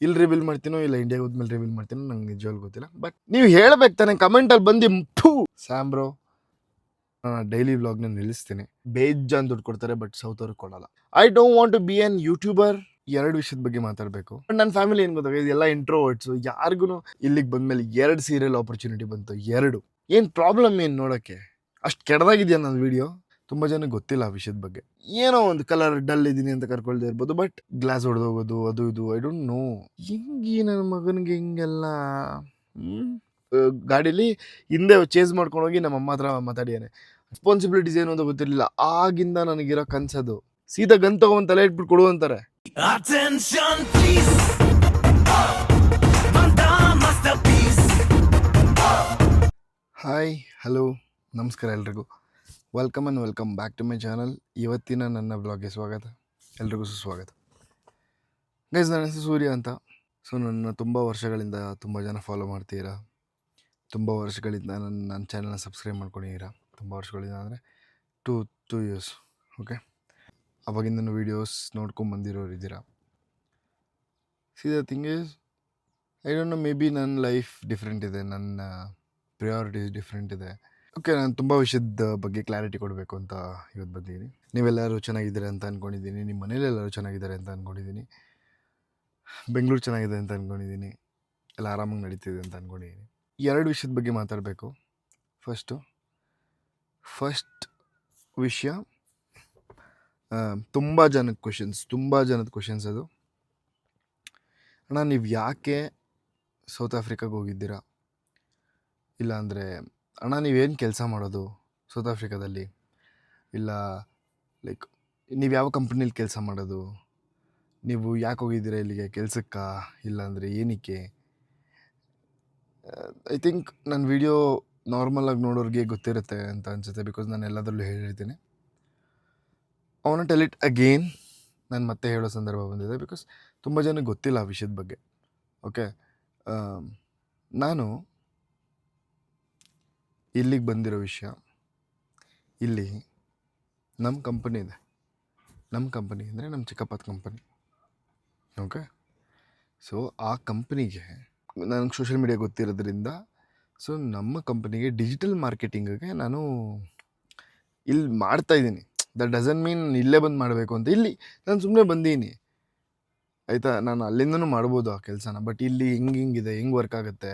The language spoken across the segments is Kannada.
ಇಲ್ಲಿ ರಿವೀಲ್ ಮಾಡ್ತೀನೋ ಇಲ್ಲ ಇಂಡಿಯಾಗೆ ಹೋದ್ಮೇಲೆ ರಿವೀಲ್ ಮಾಡ್ತೀನೋ ನಂಗೆ ನಿಜವಾಗ್ಲೂ ಗೊತ್ತಿಲ್ಲ. ಬಟ್ ನೀವು ಹೇಳ್ಬೇಕು ತಾನೆ ಕಮೆಂಟಲ್ಲಿ ಬಂದು ಸ್ಯಾಮ್ ಬ್ರೋ ಡೈಲಿ ವ್ಲಾಗ್ನ ನಿಲ್ಲಿಸ್ತೀನಿ. ಬೇಜಾನ್ ದುಡ್ಡು ಕೊಡ್ತಾರೆ ಬಟ್ ಸೌತ್ ಅವ್ರಿಗೆ ಕೊಡಲ್ಲ. I don't want to be an YouTuber. ಎರಡು ವಿಷಯದ ಬಗ್ಗೆ ಮಾತಾಡಬೇಕು. ನನ್ನ ಫ್ಯಾಮಿಲಿ ಏನು ಗೊತ್ತಾಗ ಇದೆಲ್ಲ ಇಂಟ್ರೋವರ್ಟ್ಸು. ಯಾರಿಗೂ ಇಲ್ಲಿಗೆ ಬಂದಮೇಲೆ 2 ಸೀರಿಯಲ್ ಆಪರ್ಚುನಿಟಿ ಬಂತು. 2 ಏನು ಪ್ರಾಬ್ಲಮ್ ಏನು ನೋಡೋಕ್ಕೆ? ಅಷ್ಟು ಕೆಟ್ಟದಾಗಿದೆಯಾ ನನ್ನ ವಿಡಿಯೋ? ತುಂಬ ಜನಕ್ಕೆ ಗೊತ್ತಿಲ್ಲ ಆ ವಿಷಯದ ಬಗ್ಗೆ. ಏನೋ ಒಂದು ಕಲರ್ ಡಲ್ ಇದ್ದೀನಿ ಅಂತ ಕರ್ಕೊಳ್ದೇ ಇರ್ಬೋದು, ಬಟ್ ಗ್ಲಾಸ್ ಹೊಡೆದೋಗೋದು ಅದು ಇದು ಐ ಡೋಂಟ್ ನೋ. ಹಿಂಗೆ ನನ್ನ ಮಗನಿಗೆ ಹಿಂಗೆಲ್ಲ ಗಾಡೀಲಿ ಹಿಂದೆ ಚೇಸ್ ಮಾಡ್ಕೊಂಡು ಹೋಗಿ ನಮ್ಮ ಅಮ್ಮ ಹತ್ರ ಮಾತಾಡಿಯಾನೆ. ರೆಸ್ಪಾನ್ಸಿಬಿಲಿಟೀಸ್ ಏನು ಅಂತ ಗೊತ್ತಿರಲಿಲ್ಲ. ಆಗಿಂದ ನನಗಿರೋ ಕನ್ಸದು ಸೀದಾ ಗನ್ ತಗೊಂಡ್ ತಲೆ ಇಟ್ಬಿಟ್ಟು ಕೊಡು ಅಂತಾರೆ. ಹಾಯ್ ಹಲೋ ನಮಸ್ಕಾರ ಎಲ್ರಿಗೂ. Welcome and welcome back to my channel. ಇವತ್ತಿನ ನನ್ನ ಬ್ಲಾಗ್ಗೆ ಸ್ವಾಗತ. ಎಲ್ರಿಗೂ ಸುಸ್ವಾಗತ. ಗೈಸ್, ನನ್ನ ಹೆಸರು ಸೂರ್ಯ ಅಂತ. ಸೊ ನನ್ನ ತುಂಬ ವರ್ಷಗಳಿಂದ ತುಂಬ ಜನ ಫಾಲೋ ಮಾಡ್ತೀರಾ. ತುಂಬ ವರ್ಷಗಳಿಂದ ನನ್ನ ಚಾನಲ್ನ ಸಬ್ಸ್ಕ್ರೈಬ್ ಮಾಡ್ಕೊಂಡಿದ್ದೀರಾ. ತುಂಬ ವರ್ಷಗಳಿಂದ ಅಂದರೆ ಟೂ ಇಯರ್ಸ್. ಓಕೆ, ಅವಾಗಿಂದ ವೀಡಿಯೋಸ್ ನೋಡ್ಕೊಂಬಂದಿರೋರು ಇದ್ದೀರಾ. C the thing is, I don't know, may be ನನ್ನ ಲೈಫ್ ಡಿಫ್ರೆಂಟ್ ಇದೆ, ನನ್ನ ಪ್ರಿಯಾರಿಟೀಸ್ ಡಿಫ್ರೆಂಟ್ ಇದೆ. ಓಕೆ, ನಾನು ತುಂಬ ವಿಷಯದ ಬಗ್ಗೆ ಕ್ಲಾರಿಟಿ ಕೊಡಬೇಕು ಅಂತ ಇವತ್ತು ಬಂದಿದ್ದೀನಿ. ನೀವೆಲ್ಲರೂ ಚೆನ್ನಾಗಿದ್ದೀರಾ ಅಂತ ಅಂದ್ಕೊಂಡಿದ್ದೀನಿ. ನಿಮ್ಮ ಮನೇಲೆಲ್ಲರೂ ಚೆನ್ನಾಗಿದ್ದಾರೆ ಅಂತ ಅಂದ್ಕೊಂಡಿದ್ದೀನಿ. ಬೆಂಗಳೂರು ಚೆನ್ನಾಗಿದೆ ಅಂತ ಅಂದ್ಕೊಂಡಿದ್ದೀನಿ. ಎಲ್ಲ ಆರಾಮಾಗಿ ನಡೀತಿದೆ ಅಂತ ಅಂದ್ಕೊಂಡಿದ್ದೀನಿ. 2 ವಿಷಯದ ಬಗ್ಗೆ ಮಾತಾಡಬೇಕು. ಫಸ್ಟ್ ವಿಷಯ, ತುಂಬ ಜನದ ಕ್ವಶನ್ಸ್ ಅದು. ಅಣ್ಣ, ನೀವು ಯಾಕೆ ಸೌತ್ ಆಫ್ರಿಕಾಗೆ ಹೋಗಿದ್ದೀರಾ? ಇಲ್ಲಾಂದರೆ ಅಣ್ಣ ನೀವೇನು ಕೆಲಸ ಮಾಡೋದು ಸೌತ್ ಆಫ್ರಿಕಾದಲ್ಲಿ? ಇಲ್ಲ ಲೈಕ್ ನೀವು ಯಾವ ಕಂಪ್ನೀಲಿ ಕೆಲಸ ಮಾಡೋದು? ನೀವು ಯಾಕೆ ಹೋಗಿದ್ದೀರಾ ಇಲ್ಲಿಗೆ, ಕೆಲಸಕ್ಕಾ ಇಲ್ಲಾಂದರೆ ಏನಕ್ಕೆ? ಐ ಥಿಂಕ್ ನನ್ನ ವಿಡಿಯೋ ನಾರ್ಮಲಾಗಿ ನೋಡೋರಿಗೆ ಗೊತ್ತಿರುತ್ತೆ ಅಂತ ಅನಿಸುತ್ತೆ, ಬಿಕಾಸ್ ನಾನು ಎಲ್ಲದರಲ್ಲೂ ಹೇಳಿರ್ತೀನಿ. I want tell it again. ನಾನು ಮತ್ತೆ ಹೇಳೋ ಸಂದರ್ಭ ಬಂದಿದೆ, ಬಿಕಾಸ್ ತುಂಬ ಜನಕ್ಕೆ ಗೊತ್ತಿಲ್ಲ ಆ ವಿಷಯದ ಬಗ್ಗೆ. ಓಕೆ, ನಾನು ಇಲ್ಲಿಗೆ ಬಂದಿರೋ ವಿಷಯ, ಇಲ್ಲಿ ನಮ್ಮ ಕಂಪನಿ ಇದೆ. ನಮ್ಮ ಕಂಪನಿ ಅಂದರೆ ನಮ್ಮ ಚಿಕ್ಕಪ್ಪದ ಕಂಪನಿ. ಓಕೆ, ಸೊ ಆ ಕಂಪನಿಗೆ ನನಗೆ ಸೋಷಿಯಲ್ ಮೀಡಿಯಾ ಗೊತ್ತಿರೋದ್ರಿಂದ, ಸೊ ನಮ್ಮ ಕಂಪನಿಗೆ ಡಿಜಿಟಲ್ ಮಾರ್ಕೆಟಿಂಗಿಗೆ ನಾನು ಇಲ್ಲಿ ಮಾಡ್ತಾಯಿದ್ದೀನಿ. ದಟ್ ಡಸಂಟ್ ಮೀನ್ ಇಲ್ಲೇ ಬಂದು ಮಾಡಬೇಕು ಅಂತ. ಇಲ್ಲಿ ನಾನು ಸುಮ್ಮನೆ ಬಂದೀನಿ, ಆಯಿತಾ. ನಾನು ಅಲ್ಲಿಂದನೂ ಮಾಡ್ಬೋದು ಆ ಕೆಲಸನ, ಬಟ್ ಇಲ್ಲಿ ಹಿಂಗಿದೆ, ಹೆಂಗೆ ವರ್ಕ್ ಆಗುತ್ತೆ,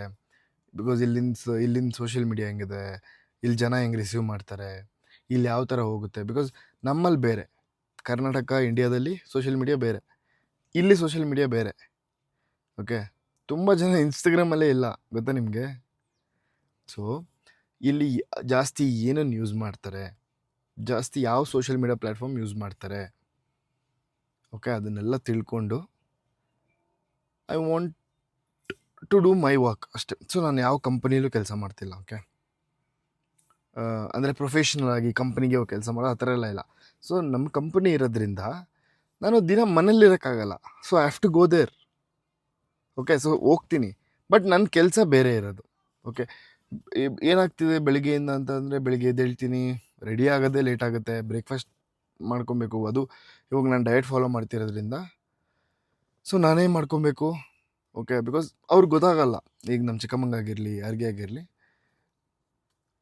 ಬಿಕಾಸ್ ಇಲ್ಲಿಂದ ಸೋಷಿಯಲ್ ಮೀಡಿಯಾ ಹೆಂಗಿದೆ, ಇಲ್ಲಿ ಜನ ಹೆಂಗೆ ರಿಸೀವ್ ಮಾಡ್ತಾರೆ, ಇಲ್ಲಿ ಯಾವ ಥರ ಹೋಗುತ್ತೆ. ಬಿಕಾಸ್ ನಮ್ಮಲ್ಲಿ ಬೇರೆ, ಕರ್ನಾಟಕ ಇಂಡಿಯಾದಲ್ಲಿ ಸೋಷಿಯಲ್ ಮೀಡಿಯಾ ಬೇರೆ, ಇಲ್ಲಿ ಸೋಷಿಯಲ್ ಮೀಡಿಯಾ ಬೇರೆ. ಓಕೆ, ತುಂಬ ಜನ ಇನ್ಸ್ಟಾಗ್ರಾಮಲ್ಲೇ ಇಲ್ಲ, ಗೊತ್ತಾ ನಿಮಗೆ? ಸೊ ಇಲ್ಲಿ ಜಾಸ್ತಿ ಏನನ್ನು ಯೂಸ್ ಮಾಡ್ತಾರೆ, ಜಾಸ್ತಿ ಯಾವ ಸೋಷಿಯಲ್ ಮೀಡಿಯಾ ಪ್ಲ್ಯಾಟ್ಫಾರ್ಮ್ ಯೂಸ್ ಮಾಡ್ತಾರೆ, ಓಕೆ, ಅದನ್ನೆಲ್ಲ ತಿಳ್ಕೊಂಡು I want to do my work ಅಷ್ಟೆ. ಸೊ ನಾನು ಯಾವ ಕಂಪನಿಲೂ ಕೆಲಸ ಮಾಡ್ತಿಲ್ಲ. ಓಕೆ, ಅಂದರೆ ಪ್ರೊಫೆಷ್ನಲ್ ಆಗಿ ಕಂಪ್ನಿಗೆ ಕೆಲಸ ಮಾಡೋ ಆ ಥರ ಎಲ್ಲ ಇಲ್ಲ. ಸೊ ನಮ್ಮ ಕಂಪನಿ ಇರೋದ್ರಿಂದ ನಾನು ದಿನ ಮನೇಲಿರೋಕ್ಕಾಗಲ್ಲ. So I have to go there. Okay, so ಹೋಗ್ತೀನಿ, ಬಟ್ ನನ್ನ ಕೆಲಸ ಬೇರೆ ಇರೋದು. ಓಕೆ, ಏನಾಗ್ತಿದೆ ಬೆಳಿಗ್ಗೆಯಿಂದ ಅಂತಂದರೆ, ಬೆಳಿಗ್ಗೆ ಎದ್ದೇಳ್ತೀನಿ, ರೆಡಿ ಆಗೋದೇ ಲೇಟ್ ಆಗುತ್ತೆ, ಬ್ರೇಕ್ಫಾಸ್ಟ್ ಮಾಡ್ಕೊಬೇಕು. ಅದು ಇವಾಗ ನಾನು ಡಯಟ್ ಫಾಲೋ ಮಾಡ್ತಿರೋದ್ರಿಂದ ಸೊ ನಾನೇ ಮಾಡ್ಕೊಬೇಕು. ಓಕೆ, ಬಿಕಾಸ್ ಅವ್ರಿಗೆ ಗೊತ್ತಾಗಲ್ಲ. ಈಗ ನಮ್ಮ ಚಿಕ್ಕಮ್ಮಂಗಾಗಿರಲಿ, ಯಾರಿಗೇ ಆಗಿರಲಿ,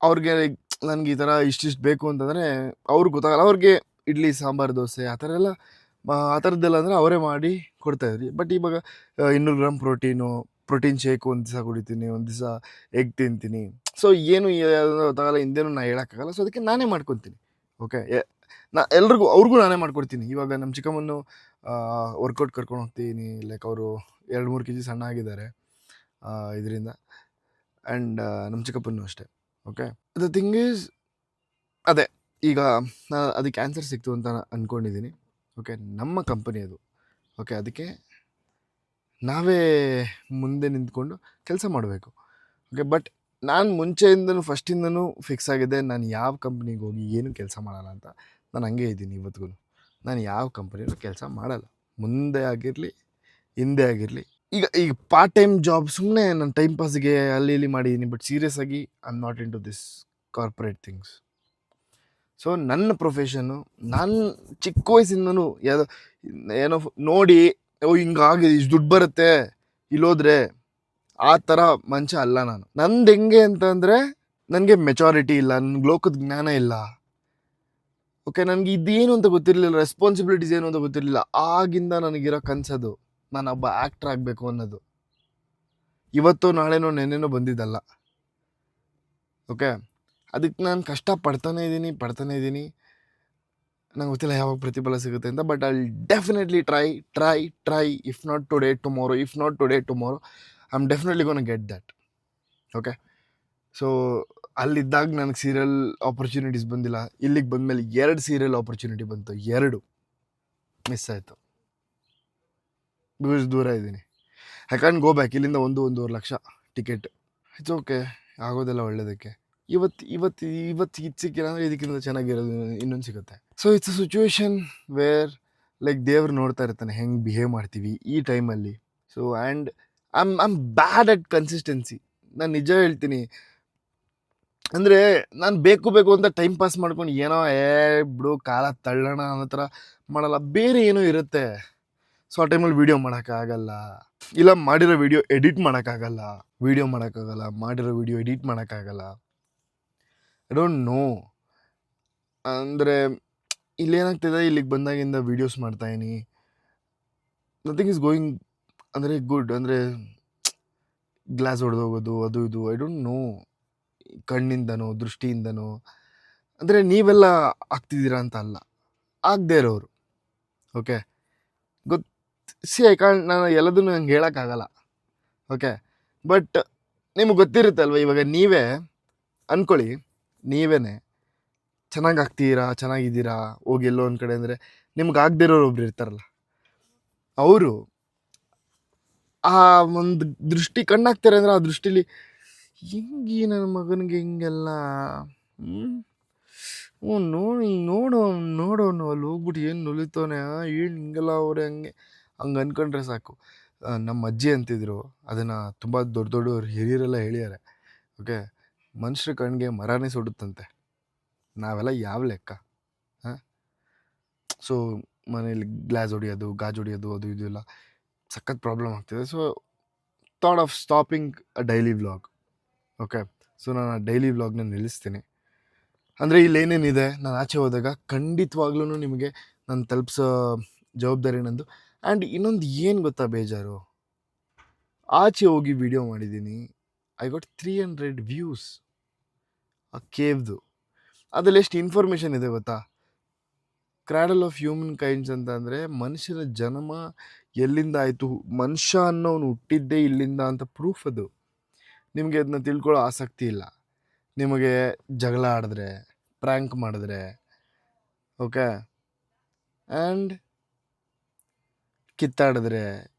ಅವ್ರಿಗೆ ನನಗೆ ಈ ಥರ ಇಷ್ಟಿಷ್ಟು ಬೇಕು ಅಂತಂದರೆ ಅವ್ರಿಗೆ ಗೊತ್ತಾಗಲ್ಲ. ಅವ್ರಿಗೆ ಇಡ್ಲಿ ಸಾಂಬಾರು ದೋಸೆ ಆ ಥರ ಎಲ್ಲ, ಆ ಥರದ್ದೆಲ್ಲ ಅಂದರೆ ಅವರೇ ಮಾಡಿ ಕೊಡ್ತಾಯಿದ್ರಿ. ಬಟ್ ಇವಾಗ 200 ಗ್ರಾಮ್ ಪ್ರೋಟೀನ್ ಶೇಕ್ ಒಂದು ದಿವಸ ಕುಡಿತೀನಿ, ಒಂದು ದಿವಸ ಎಗ್ ತಿಂತೀನಿ. ಸೊ ಏನು ಗೊತ್ತಾಗಲ್ಲ, ಹಿಂದೇನು ನಾನು ಹೇಳೋಕ್ಕಾಗಲ್ಲ. ಸೊ ಅದಕ್ಕೆ ನಾನೇ ಮಾಡ್ಕೊತೀನಿ. ಓಕೆ, ಅವ್ರಿಗೂ ನಾನೇ ಮಾಡ್ಕೊಡ್ತೀನಿ. ಇವಾಗ ನಮ್ಮ ಚಿಕ್ಕಮ್ಮನ್ನು ವರ್ಕೌಟ್ ಕರ್ಕೊಂಡು ಹೋಗ್ತೀನಿ. ಲೈಕ್ ಅವರು 2-3 kg ಸಣ್ಣ ಆಗಿದ್ದಾರೆ ಇದರಿಂದ. ಆ್ಯಂಡ್ ನಮ್ಮ ಚಿಕ್ಕಪ್ಪನೂ ಅಷ್ಟೇ. ಓಕೆ, ದ ಥಿಂಗ್ ಈಸ್, ಅದೇ ಈಗ ನಾನು ಅದಕ್ಕೆ ಆನ್ಸರ್ ಸಿಕ್ತು ಅಂತ ಅಂದ್ಕೊಂಡಿದ್ದೀನಿ. ಓಕೆ, ನಮ್ಮ ಕಂಪನಿ ಅದು. ಓಕೆ, ಅದಕ್ಕೆ ನಾವೇ ಮುಂದೆ ನಿಂತ್ಕೊಂಡು ಕೆಲಸ ಮಾಡಬೇಕು. ಓಕೆ, ಬಟ್ ನಾನು ಫಸ್ಟಿಂದನೂ ಫಿಕ್ಸ್ ಆಗಿದೆ, ನಾನು ಯಾವ ಕಂಪ್ನಿಗೆ ಹೋಗಿ ಏನು ಕೆಲಸ ಮಾಡಲ್ಲ ಅಂತ. ನಾನು ಹಂಗೆ ಇದ್ದೀನಿ ಇವತ್ತಿಗೂ. ನಾನು ಯಾವ ಕಂಪನಿಯಲ್ಲೂ ಕೆಲಸ ಮಾಡಲ್ಲ, ಮುಂದೆ ಆಗಿರಲಿ ಹಿಂದೆ ಆಗಿರಲಿ. ಈಗ ಪಾರ್ಟ್ ಟೈಮ್ ಜಾಬ್ ಸುಮ್ಮನೆ ನಾನು ಟೈಮ್ ಪಾಸಿಗೆ ಅಲ್ಲಿ ಇಲ್ಲಿ ಮಾಡಿದ್ದೀನಿ, ಬಟ್ ಸೀರಿಯಸ್ ಆಗಿ I am not into this corporate things. So ನನ್ನ ಪ್ರೊಫೆಷನ್ನು, ನಾನು ಚಿಕ್ಕ ವಯಸ್ಸಿಂದನೂ ಏನೋ ನೋಡಿ ಹಿಂಗಾಗಿದೆ, ಇಷ್ಟು ದುಡ್ಡು ಬರುತ್ತೆ, ಇಲ್ಲೋದ್ರೆ ಆ ಥರ ಮನುಷ್ಯ ಅಲ್ಲ ನಾನು. ನಂದು ಹೆಂಗೆ ಅಂತಂದರೆ, ನನಗೆ ಮೆಚುರಿಟಿ ಇಲ್ಲ, ನನಗೆ ಲೋಕದ ಜ್ಞಾನ ಇಲ್ಲ. ಓಕೆ, ನನಗೆ ಇದೇನು ಅಂತ ಗೊತ್ತಿರಲಿಲ್ಲ, ರೆಸ್ಪಾನ್ಸಿಬಿಲಿಟೀಸ್ ಏನು ಅಂತ ಗೊತ್ತಿರಲಿಲ್ಲ. ಆಗಿಂದ ನನಗಿರೋ ಕನಸದು ನಾನೊಬ್ಬ ಆ್ಯಕ್ಟ್ರ್ ಆಗಬೇಕು ಅನ್ನೋದು. ಇವತ್ತೋ ನಾಳೆನೋ ನೆನ್ನೆನೋ ಬಂದಿದ್ದಲ್ಲ. ಓಕೆ, ಅದಕ್ಕೆ ನಾನು ಕಷ್ಟ ಪಡ್ತಾನೇ ಇದ್ದೀನಿ. ನಂಗೆ ಗೊತ್ತಿಲ್ಲ ಯಾವಾಗ ಪ್ರತಿಫಲ ಸಿಗುತ್ತೆ ಅಂತ. But I definitely try. If not today tomorrow I am definitely gonna get that. Okay, so ಅಲ್ಲಿದ್ದಾಗ ನನಗೆ ಸೀರಿಯಲ್ ಆಪರ್ಚುನಿಟೀಸ್ ಬಂದಿಲ್ಲ. ಇಲ್ಲಿಗೆ ಬಂದಮೇಲೆ 2 ಸೀರಿಯಲ್ ಆಪರ್ಚುನಿಟಿ ಬಂತು, 2 ಮಿಸ್ ಆಯಿತು. ದೂರ ಇದ್ದೀನಿ. I can go back. ಇಲ್ಲಿಂದ 1-1.5 ಲಕ್ಷ ಟಿಕೆಟ್. ಇಟ್ಸ್ ಓಕೆ, ಆಗೋದೆಲ್ಲ ಒಳ್ಳೇದಕ್ಕೆ. ಇವತ್ತು ಇದು ಸಿಕ್ಕಿಲ್ಲ ಅಂದರೆ ಇದಕ್ಕಿಂತ ಚೆನ್ನಾಗಿರೋದು ಇನ್ನೊಂದು ಸಿಗುತ್ತೆ. So it's a situation where like ದೇವ್ರು ನೋಡ್ತಾ ಇರ್ತಾನೆ ಹೆಂಗೆ ಬಿಹೇವ್ ಮಾಡ್ತೀವಿ ಈ ಟೈಮಲ್ಲಿ. So and I'm bad at consistency. ನಾನು ನಿಜ ಹೇಳ್ತೀನಿ, ಅಂದರೆ ನಾನು ಬೇಕು ಅಂತ ಟೈಮ್ ಪಾಸ್ ಮಾಡ್ಕೊಂಡು ಏನೋ ಬಿಡು ಕಾಲ ತಳ್ಳೋಣ ಅನ್ನೋ ಥರ ಮಾಡಲ್ಲ. ಬೇರೆ ಏನೋ ಇರುತ್ತೆ. ಸೊ ಆ ಟೈಮಲ್ಲಿ ವೀಡಿಯೋ ಮಾಡೋಕ್ಕಾಗಲ್ಲ, ಇಲ್ಲ ಮಾಡಿರೋ ವೀಡಿಯೋ ಎಡಿಟ್ ಮಾಡೋಕ್ಕಾಗಲ್ಲ, ಮಾಡಿರೋ ವೀಡಿಯೋ ಎಡಿಟ್ ಮಾಡೋಕ್ಕಾಗಲ್ಲ. I don't know. ಅಂದರೆ ಇಲ್ಲೇನಾಗ್ತಿದೆ, ಇಲ್ಲಿಗೆ ಬಂದಾಗಿಂದ ವೀಡಿಯೋಸ್ ಮಾಡ್ತಾಯಿನಿ, ನಥಿಂಗ್ ಈಸ್ ಗೋಯಿಂಗ್ ಅಂದರೆ ಗುಡ್. ಅಂದರೆ ಗ್ಲಾಸ್ ಹೊಡೆದೋಗೋದು ಅದು ಇದು, ಐ ಡೋಂಟ್ ನೋ, ಕಣ್ಣಿಂದನೋ ದೃಷ್ಟಿಯಿಂದನೋ. ಅಂದರೆ ನೀವೆಲ್ಲ ಆಗ್ತಿದ್ದೀರಾ ಅಂತ ಅಲ್ಲ, ಆಗದೇ ಇರೋರು. ಓಕೆ, ನಾನು ಎಲ್ಲದನ್ನು ಹಂಗೆ ಹೇಳೋಕ್ಕಾಗಲ್ಲ. ಓಕೆ, ಬಟ್ ನಿಮಗೆ ಗೊತ್ತಿರುತ್ತಲ್ವ, ಇವಾಗ ನೀವೇ ಅಂದ್ಕೊಳ್ಳಿ, ನೀವೇ ಚೆನ್ನಾಗಿದ್ದೀರಾ ಹೋಗಿ ಎಲ್ಲೋ ಒಂದು ಕಡೆ ಅಂದರೆ, ನಿಮ್ಗೆ ಆಗದೇ ಇರೋರು ಒಬ್ರು ಇರ್ತಾರಲ್ಲ, ಅವರು ಆ ಒಂದು ದೃಷ್ಟಿ ಕಣ್ಣಾಗ್ತಾರೆ ಅಂದರೆ ಆ ದೃಷ್ಟಿಲಿ ಹಿಂಗೆ ನನ್ನ ಮಗನಿಗೆ ಹಿಂಗೆಲ್ಲ ನೋಡೋನು ಅಲ್ಲಿ ಹೋಗ್ಬಿಟ್ಟು ಏನು ನುಲಿತವನೆ, ಏನು ಹಿಂಗೆಲ್ಲ ಅವರೇ ಹಂಗೆ ಅನ್ಕೊಂಡ್ರೆ ಸಾಕು. ನಮ್ಮ ಅಜ್ಜಿ ಅಂತಿದ್ರು, ಅದನ್ನು ತುಂಬ ದೊಡ್ಡವ್ರು ಹಿರಿಯರೆಲ್ಲ ಹೇಳಿದ್ದಾರೆ. ಓಕೆ, ಮನುಷ್ಯರ ಕಣ್ಣಿಗೆ ಮರನೇ ಸುಡುತ್ತಂತೆ, ನಾವೆಲ್ಲ ಯಾವ ಲೆಕ್ಕ? ಹಾಂ, ಸೊ ಮನೇಲಿ ಗ್ಲಾಸ್ ಹೊಡಿಯೋದು, ಗಾಜು ಹೊಡಿಯೋದು, ಅದು ಇದು ಎಲ್ಲ ಸಖತ್ ಪ್ರಾಬ್ಲಮ್ ಆಗ್ತಿದೆ. So thought of stopping a daily vlog. Okay, so ನಾನು ಆ ಡೈಲಿ ವ್ಲಾಗ್ನ ನಿಲ್ಲಿಸ್ತೀನಿ. ಅಂದರೆ ಇಲ್ಲೇನೇನಿದೆ, ನಾನು ಆಚೆ ಹೋದಾಗ ಖಂಡಿತವಾಗ್ಲೂ ನಿಮಗೆ ನಾನು ತಲುಪಿಸೋ ಜವಾಬ್ದಾರಿ ನಂದು. ಆ್ಯಂಡ್ ಇನ್ನೊಂದು ಏನು ಗೊತ್ತಾ ಬೇಜಾರು, ಆಚೆ ಹೋಗಿ ವಿಡಿಯೋ ಮಾಡಿದ್ದೀನಿ, ಐ ಗಾಟ್ 300 ವ್ಯೂಸ್ ಆ ಕೇವ್ದು. ಅದರಲ್ಲಿ ಎಷ್ಟು ಇನ್ಫಾರ್ಮೇಷನ್ ಇದೆ ಗೊತ್ತಾ? ಕ್ರಾಡಲ್ ಆಫ್ ಹ್ಯೂಮನ್ ಕೈಂಡ್ಸ್ ಅಂತ ಅಂದರೆ ಮನುಷ್ಯನ ಜನ್ಮ ಎಲ್ಲಿಂದ ಆಯಿತು, ಮನುಷ್ಯ ಅನ್ನೋನು ಹುಟ್ಟಿದ್ದೇ ಇಲ್ಲಿಂದ ಅಂತ ಪ್ರೂಫ್ ಅದು. ನಿಮಗೆ ಅದನ್ನ ತಿಳ್ಕೊಳ್ಳೋ ಆಸಕ್ತಿ ಇಲ್ಲ. ನಿಮಗೆ ಜಗಳ ಆಡಿದ್ರೆ, ಪ್ರ್ಯಾಂಕ್ ಮಾಡಿದ್ರೆ, ಓಕೆ, ಆ್ಯಂಡ್ ಕಿತ್ತಾಡಿದ್ರೆ,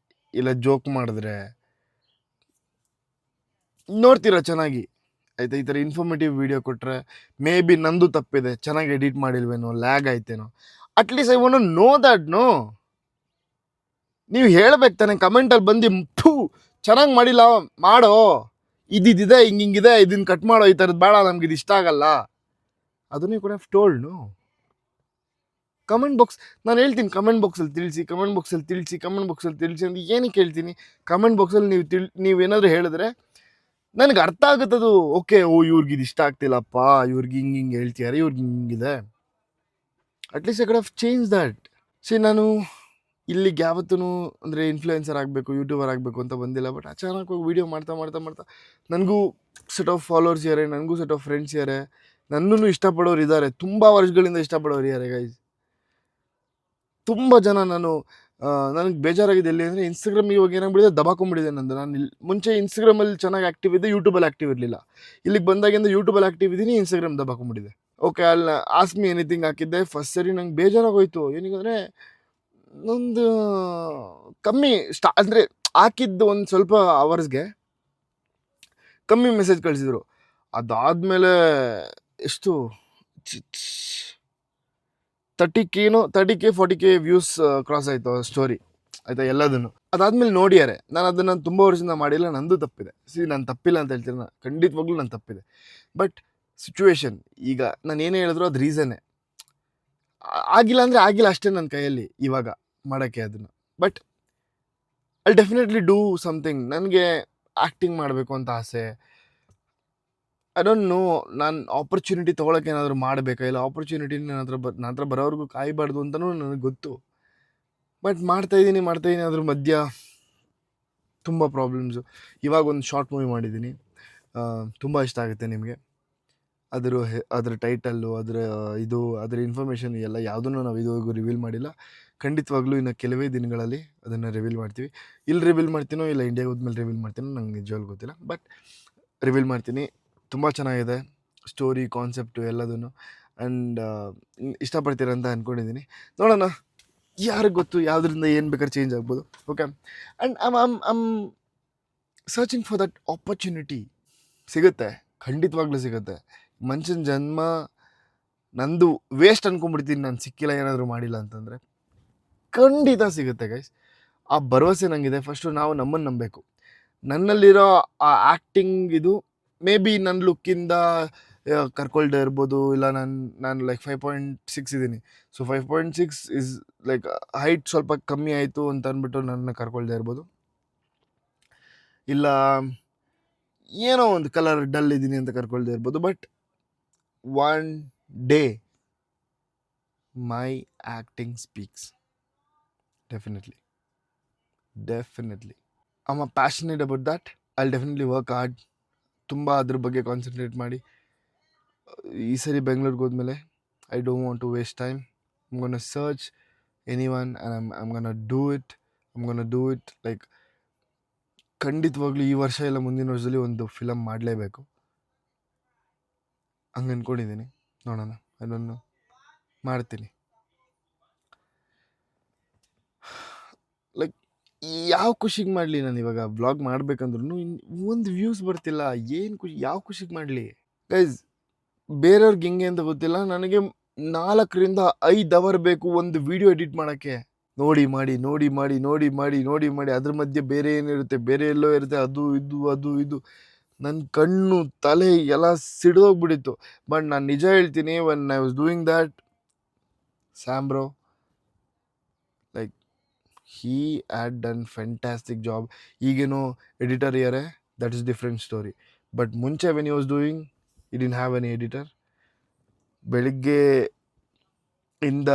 ಇಲ್ಲ ಜೋಕ್ ಮಾಡಿದ್ರೆ ನೋಡ್ತೀರಾ ಚೆನ್ನಾಗಿ, ಆಯಿತಾ? ಈ ಥರ ಇನ್ಫಾರ್ಮೇಟಿವ್ ವೀಡಿಯೋ ಕೊಟ್ಟರೆ ಮೇ ಬಿ ನಂದು ತಪ್ಪಿದೆ, ಚೆನ್ನಾಗಿ ಎಡಿಟ್ ಮಾಡಿಲ್ವೇನೋ, ಲ್ಯಾಗ್ ಆಯ್ತೇನೋ, at least I want to know that. No, ನೀವು ಹೇಳ್ಬೇಕು ತಾನೆ ಕಮೆಂಟಲ್ಲಿ ಬಂದು, ಚೆನ್ನಾಗಿ ಮಾಡಿಲ್ಲ ಮಾಡೋ, ಇದಿದೆ ಹಿಂಗಿದೆ, ಇದನ್ನು ಕಟ್ ಮಾಡೋ, ಈ ಥರದ್ದು ಬೇಡ, ನಮ್ಗೆ ಇದು ಇಷ್ಟ ಆಗಲ್ಲ, ಅದನ್ನೇ ಕೂಡ ಟೋಲ್ಡ್. ನೋ, ಕಮೆಂಟ್ ಬಾಕ್ಸ್, ನಾನು ಹೇಳ್ತೀನಿ ಕಮೆಂಟ್ ಬಾಕ್ಸಲ್ಲಿ ತಿಳಿಸಿ ಅಂತ ಏನಕ್ಕೆ ಹೇಳ್ತೀನಿ? ಕಮೆಂಟ್ ಬಾಕ್ಸಲ್ಲಿ ನೀವೇನಾದರೂ ಹೇಳಿದ್ರೆ ನನಗೆ ಅರ್ಥ ಆಗುತ್ತದು. ಓಕೆ, ಇವ್ರಿಗೆ ಇದು ಇಷ್ಟ ಆಗ್ತಿಲ್ಲಪ್ಪ, ಇವ್ರಿಗೆ ಹಿಂಗೆ ಹೇಳ್ತಿದ್ದಾರೆ, ಇವ್ರಿಗೆ ಹಿಂಗಿದೆ, at least I could have change that. ನಾನು ಇಲ್ಲಿಗೆ ಯಾವತ್ತೂ ಅಂದರೆ ಇನ್ಫ್ಲೂಯೆನ್ಸರ್ ಆಗಬೇಕು, ಯೂಟ್ಯೂಬರ್ ಆಗಬೇಕು ಅಂತ ಬಂದಿಲ್ಲ. ಬಟ್ ಅಚಾನಕ್ ವೀಡಿಯೋ ಮಾಡ್ತಾ ನನಗೂ ಸೆಟ್ ಆಫ್ ಫಾಲೋವರ್ಸ್ ಇದ್ದಾರೆ, ನನಗೂ ಸೆಟ್ ಆಫ್ ಫ್ರೆಂಡ್ಸ್ ಇದ್ದಾರೆ, ನನ್ನನ್ನು ಇಷ್ಟಪಡೋರು ಇದ್ದಾರೆ, ತುಂಬ ವರ್ಷಗಳಿಂದ ಇಷ್ಟಪಡೋರು ಇದ್ದಾರೆ ಗೈಸ್. ತುಂಬ ಜನ ನನಗೆ ಬೇಜಾರಾಗಿದೆ ಎಲ್ಲಿ ಅಂದರೆ, ಇನ್ಸ್ಟಾಗ್ರಾಮ್ ಇವಾಗ ಏನಾಗ್ಬಿಟ್ಟಿದೆ, ದಬಾಕೊಂಡ್ಬಿಟ್ಟಿದೆ ನಂದು. ನಾನು ಮುಂಚೆ ಇನ್ಸ್ಟಾಗ್ರಾಮಲ್ಲಿ ಚೆನ್ನಾಗಿ ಆ್ಯಕ್ಟಿವ್ ಇದ್ದೆ, ಯೂಟ್ಯೂಬಲ್ಲಿ ಆ್ಯಕ್ಟಿವ್ ಇರಲಿಲ್ಲ. ಇಲ್ಲಿಗೆ ಬಂದಾಗಿಂದ ಯೂಟ್ಯೂಬಲ್ಲಿ ಆ್ಯಕ್ಟಿವ್ ಇದ್ದೀನಿ, ಇನ್ಸ್ಟಾಗ್ರಾಮ್ ದಬಾಕೊಂಡ್ಬಿಟ್ಟಿದೆ. ಓಕೆ, ಅಲ್ಲಿ ಆಸ್ಕ್ ಮಿ ಎನಿಥಿಂಗ್ ಹಾಕಿದ್ದೆ. ಫಸ್ಟ್ ಸರಿ ನಂಗೆ ಬೇಜಾರಾಗೋಯ್ತು. ಏನಕ್ಕೆ ಒಂದು ಕಮ್ಮಿ ಅಂದರೆ ಹಾಕಿದ್ದು ಒಂದು ಸ್ವಲ್ಪ ಅವರ್ಸ್ಗೆ ಕಮ್ಮಿ ಮೆಸೇಜ್ ಕಳಿಸಿದ್ರು. ಅದಾದಮೇಲೆ ಎಷ್ಟು 30K 40K ವ್ಯೂಸ್ ಕ್ರಾಸ್ ಆಯಿತು ಸ್ಟೋರಿ, ಆಯಿತಾ, ಎಲ್ಲದನ್ನು. ಅದಾದಮೇಲೆ ನೋಡಿಯಾರೆ, ನಾನು ಅದನ್ನು ತುಂಬ ವರ್ಷದಿಂದ ಮಾಡಿಲ್ಲ, ನಂದು ತಪ್ಪಿದೆ. ನಾನು ತಪ್ಪಿಲ್ಲ ಅಂತ ಹೇಳ್ತೀನಿ, ಖಂಡಿತವಾಗ್ಲೂ ನಾನು ತಪ್ಪಿದೆ. ಬಟ್ ಸಿಚುವೇಶನ್, ಈಗ ನಾನು ಏನೇ ಹೇಳಿದ್ರು ಅದು ರೀಸನ್ನೇ. ಆಗಿಲ್ಲ ಅಂದರೆ ಆಗಿಲ್ಲ ಅಷ್ಟೇ ನನ್ನ ಕೈಯಲ್ಲಿ ಇವಾಗ ಮಾಡೋಕ್ಕೆ ಅದನ್ನು. But I definitely do something. ನನಗೆ ಆ್ಯಕ್ಟಿಂಗ್ ಮಾಡಬೇಕು ಅಂತ ಆಸೆ. ಐ ಡೋಂಟ್ ನೋ ನಾನು ಆಪರ್ಚುನಿಟಿ ತೊಗೊಳಕ್ಕೆ ಏನಾದರೂ ಮಾಡಬೇಕಾ, ಇಲ್ಲ ಆಪರ್ಚುನಿಟಿ ನನ್ನ ಹತ್ರ ಬರೋವರೆಗೂ ಕಾಯಬಾರ್ದು ಅಂತಲೂ ನನಗೆ ಗೊತ್ತು. ಬಟ್ ಮಾಡ್ತಾಯಿದ್ದೀನಿ ಅದ್ರ ಮಧ್ಯ ತುಂಬ ಪ್ರಾಬ್ಲಮ್ಸು. ಇವಾಗ ಒಂದು ಶಾರ್ಟ್ ಮೂವಿ ಮಾಡಿದ್ದೀನಿ, ತುಂಬ ಇಷ್ಟ ಆಗುತ್ತೆ ನಿಮಗೆ. ಅದರ ಟೈಟಲ್ಲು, ಅದರ ಇನ್ಫಾರ್ಮೇಷನ್ ಎಲ್ಲ ಯಾವುದನ್ನು ನಾವು ಇದುವರೆಗೂ ರಿವೀಲ್ ಮಾಡಿಲ್ಲ. ಖಂಡಿತವಾಗ್ಲೂ ಇನ್ನು ಕೆಲವೇ ದಿನಗಳಲ್ಲಿ ಅದನ್ನು ರಿವೀಲ್ ಮಾಡ್ತೀವಿ. ಇಲ್ಲಿ ರಿವೀಲ್ ಮಾಡ್ತೀನೋ ಇಲ್ಲ ಇಂಡಿಯಾಗೆ ಹೋದ್ಮೇಲೆ ರಿವೀಲ್ ಮಾಡ್ತೀನೋ ನಂಗೆ ನಿಜವಾಗ್ಲೂ ಗೊತ್ತಿಲ್ಲ. ಬಟ್ ರಿವೀಲ್ ಮಾಡ್ತೀನಿ. ತುಂಬ ಚೆನ್ನಾಗಿದೆ ಸ್ಟೋರಿ, ಕಾನ್ಸೆಪ್ಟು ಎಲ್ಲದೂ. ಆ್ಯಂಡ್ ಇಷ್ಟಪಡ್ತೀರ ಅಂತ ಅಂದ್ಕೊಂಡಿದ್ದೀನಿ. ನೋಡೋಣ, ಯಾರಿಗೆ ಗೊತ್ತು, ಯಾವುದರಿಂದ ಏನು ಬೇಕಾದ್ರೆ ಚೇಂಜ್ ಆಗ್ಬೋದು. Okay, and I'm searching for that opportunity. ಸಿಗುತ್ತೆ, ಖಂಡಿತವಾಗ್ಲೂ ಸಿಗುತ್ತೆ. ಮನುಷ್ಯನ ಜನ್ಮ ನಂದು ವೇಸ್ಟ್ ಅಂದ್ಕೊಂಡ್ಬಿಡ್ತೀನಿ ನಾನು ಸಿಕ್ಕಿಲ್ಲ ಏನಾದರೂ ಮಾಡಿಲ್ಲ ಅಂತಂದರೆ. ಖಂಡಿತ ಸಿಗುತ್ತೆ ಗೈಸ್, ಆ ಭರವಸೆ ನನಗಿದೆ. ಫಸ್ಟು ನಾವು ನಮ್ಮನ್ನು ನಂಬಬೇಕು. ನನ್ನಲ್ಲಿರೋ ಆ ಆ್ಯಕ್ಟಿಂಗ್ ಇದು ಮೇ ಬಿ ನನ್ನ ಲುಕ್ಕಿಂದ ಕರ್ಕೊಳ್ದೇ ಇರ್ಬೋದು, ಇಲ್ಲ ನಾನು ಲೈಕ್ 5.6 ಇದ್ದೀನಿ. ಸೊ 5.6 ಇಸ್ ಲೈಕ್ ಹೈಟ್ ಸ್ವಲ್ಪ ಕಮ್ಮಿ ಆಯಿತು ಅಂತ ಅಂದ್ಬಿಟ್ಟು ನನ್ನ ಕರ್ಕೊಳ್ದೇ ಇರ್ಬೋದು, ಇಲ್ಲ ಏನೋ ಒಂದು ಕಲರ್ ಡಲ್ ಇದ್ದೀನಿ ಅಂತ ಕರ್ಕೊಳ್ದೇ ಇರ್ಬೋದು. But one day my acting speaks. Definitely I am passionate about that. I definitely work hard. ತುಂಬ ಅದ್ರ ಬಗ್ಗೆ ಕಾನ್ಸಂಟ್ರೇಟ್ ಮಾಡಿ ಈ ಸರಿ ಬೆಂಗಳೂರಿಗೆ ಹೋದ್ಮೇಲೆ I don't want to waste time. I'm gonna search anyone and I'm gonna do it like ಖಂಡಿತವಾಗ್ಲೂ ಈ ವರ್ಷ ಇಲ್ಲ ಮುಂದಿನ ವರ್ಷದಲ್ಲಿ ಒಂದು ಫಿಲಮ್ ಮಾಡಲೇಬೇಕು ಹಂಗೆ ಅಂದ್ಕೊಂಡಿದ್ದೀನಿ. ನೋಡೋಣ, ಅದನ್ನು ಮಾಡ್ತೀನಿ. ಲೈಕ್ ಯಾವ ಖುಷಿಗೆ ಮಾಡಲಿ ನಾನು ಇವಾಗ ವ್ಲಾಗ್ ಮಾಡ್ಬೇಕಂದ್ರೂ ಒಂದು ವ್ಯೂಸ್ ಬರ್ತಿಲ್ಲ. ಏನು ಖುಷಿ, ಯಾವ ಖುಷಿಗೆ ಮಾಡಲಿ ಗೈಸ್? ಬೇರೆಯವ್ರಿಗೆ ಹೆಂಗೆ ಅಂತ ಗೊತ್ತಿಲ್ಲ, ನನಗೆ 4-5 ಅವರ್ ಬೇಕು ಒಂದು ವಿಡಿಯೋ ಎಡಿಟ್ ಮಾಡೋಕ್ಕೆ. ನೋಡಿ ಮಾಡಿ ಅದ್ರ ಮಧ್ಯೆ ಬೇರೆ ಏನಿರುತ್ತೆ, ಬೇರೆ ಎಲ್ಲೋ ಇರುತ್ತೆ, ಅದು ಇದು ನನ್ನ ಕಣ್ಣು ತಲೆ ಎಲ್ಲ ಸಿಡಿದೋಗ್ಬಿಟ್ಟಿತ್ತು. ಬಟ್ ನಾನು ನಿಜ ಹೇಳ್ತೀನಿ, when I was doing that, Sam bro like he had done fantastic job. ಈಗೇನೋ ಎಡಿಟರ್ ಇದ್ದಾರೆ, that is different story. But ಮುಂಚೆ when he was doing, he didn't have any editor. ಬೆಳಿಗ್ಗೆ ಇಂದ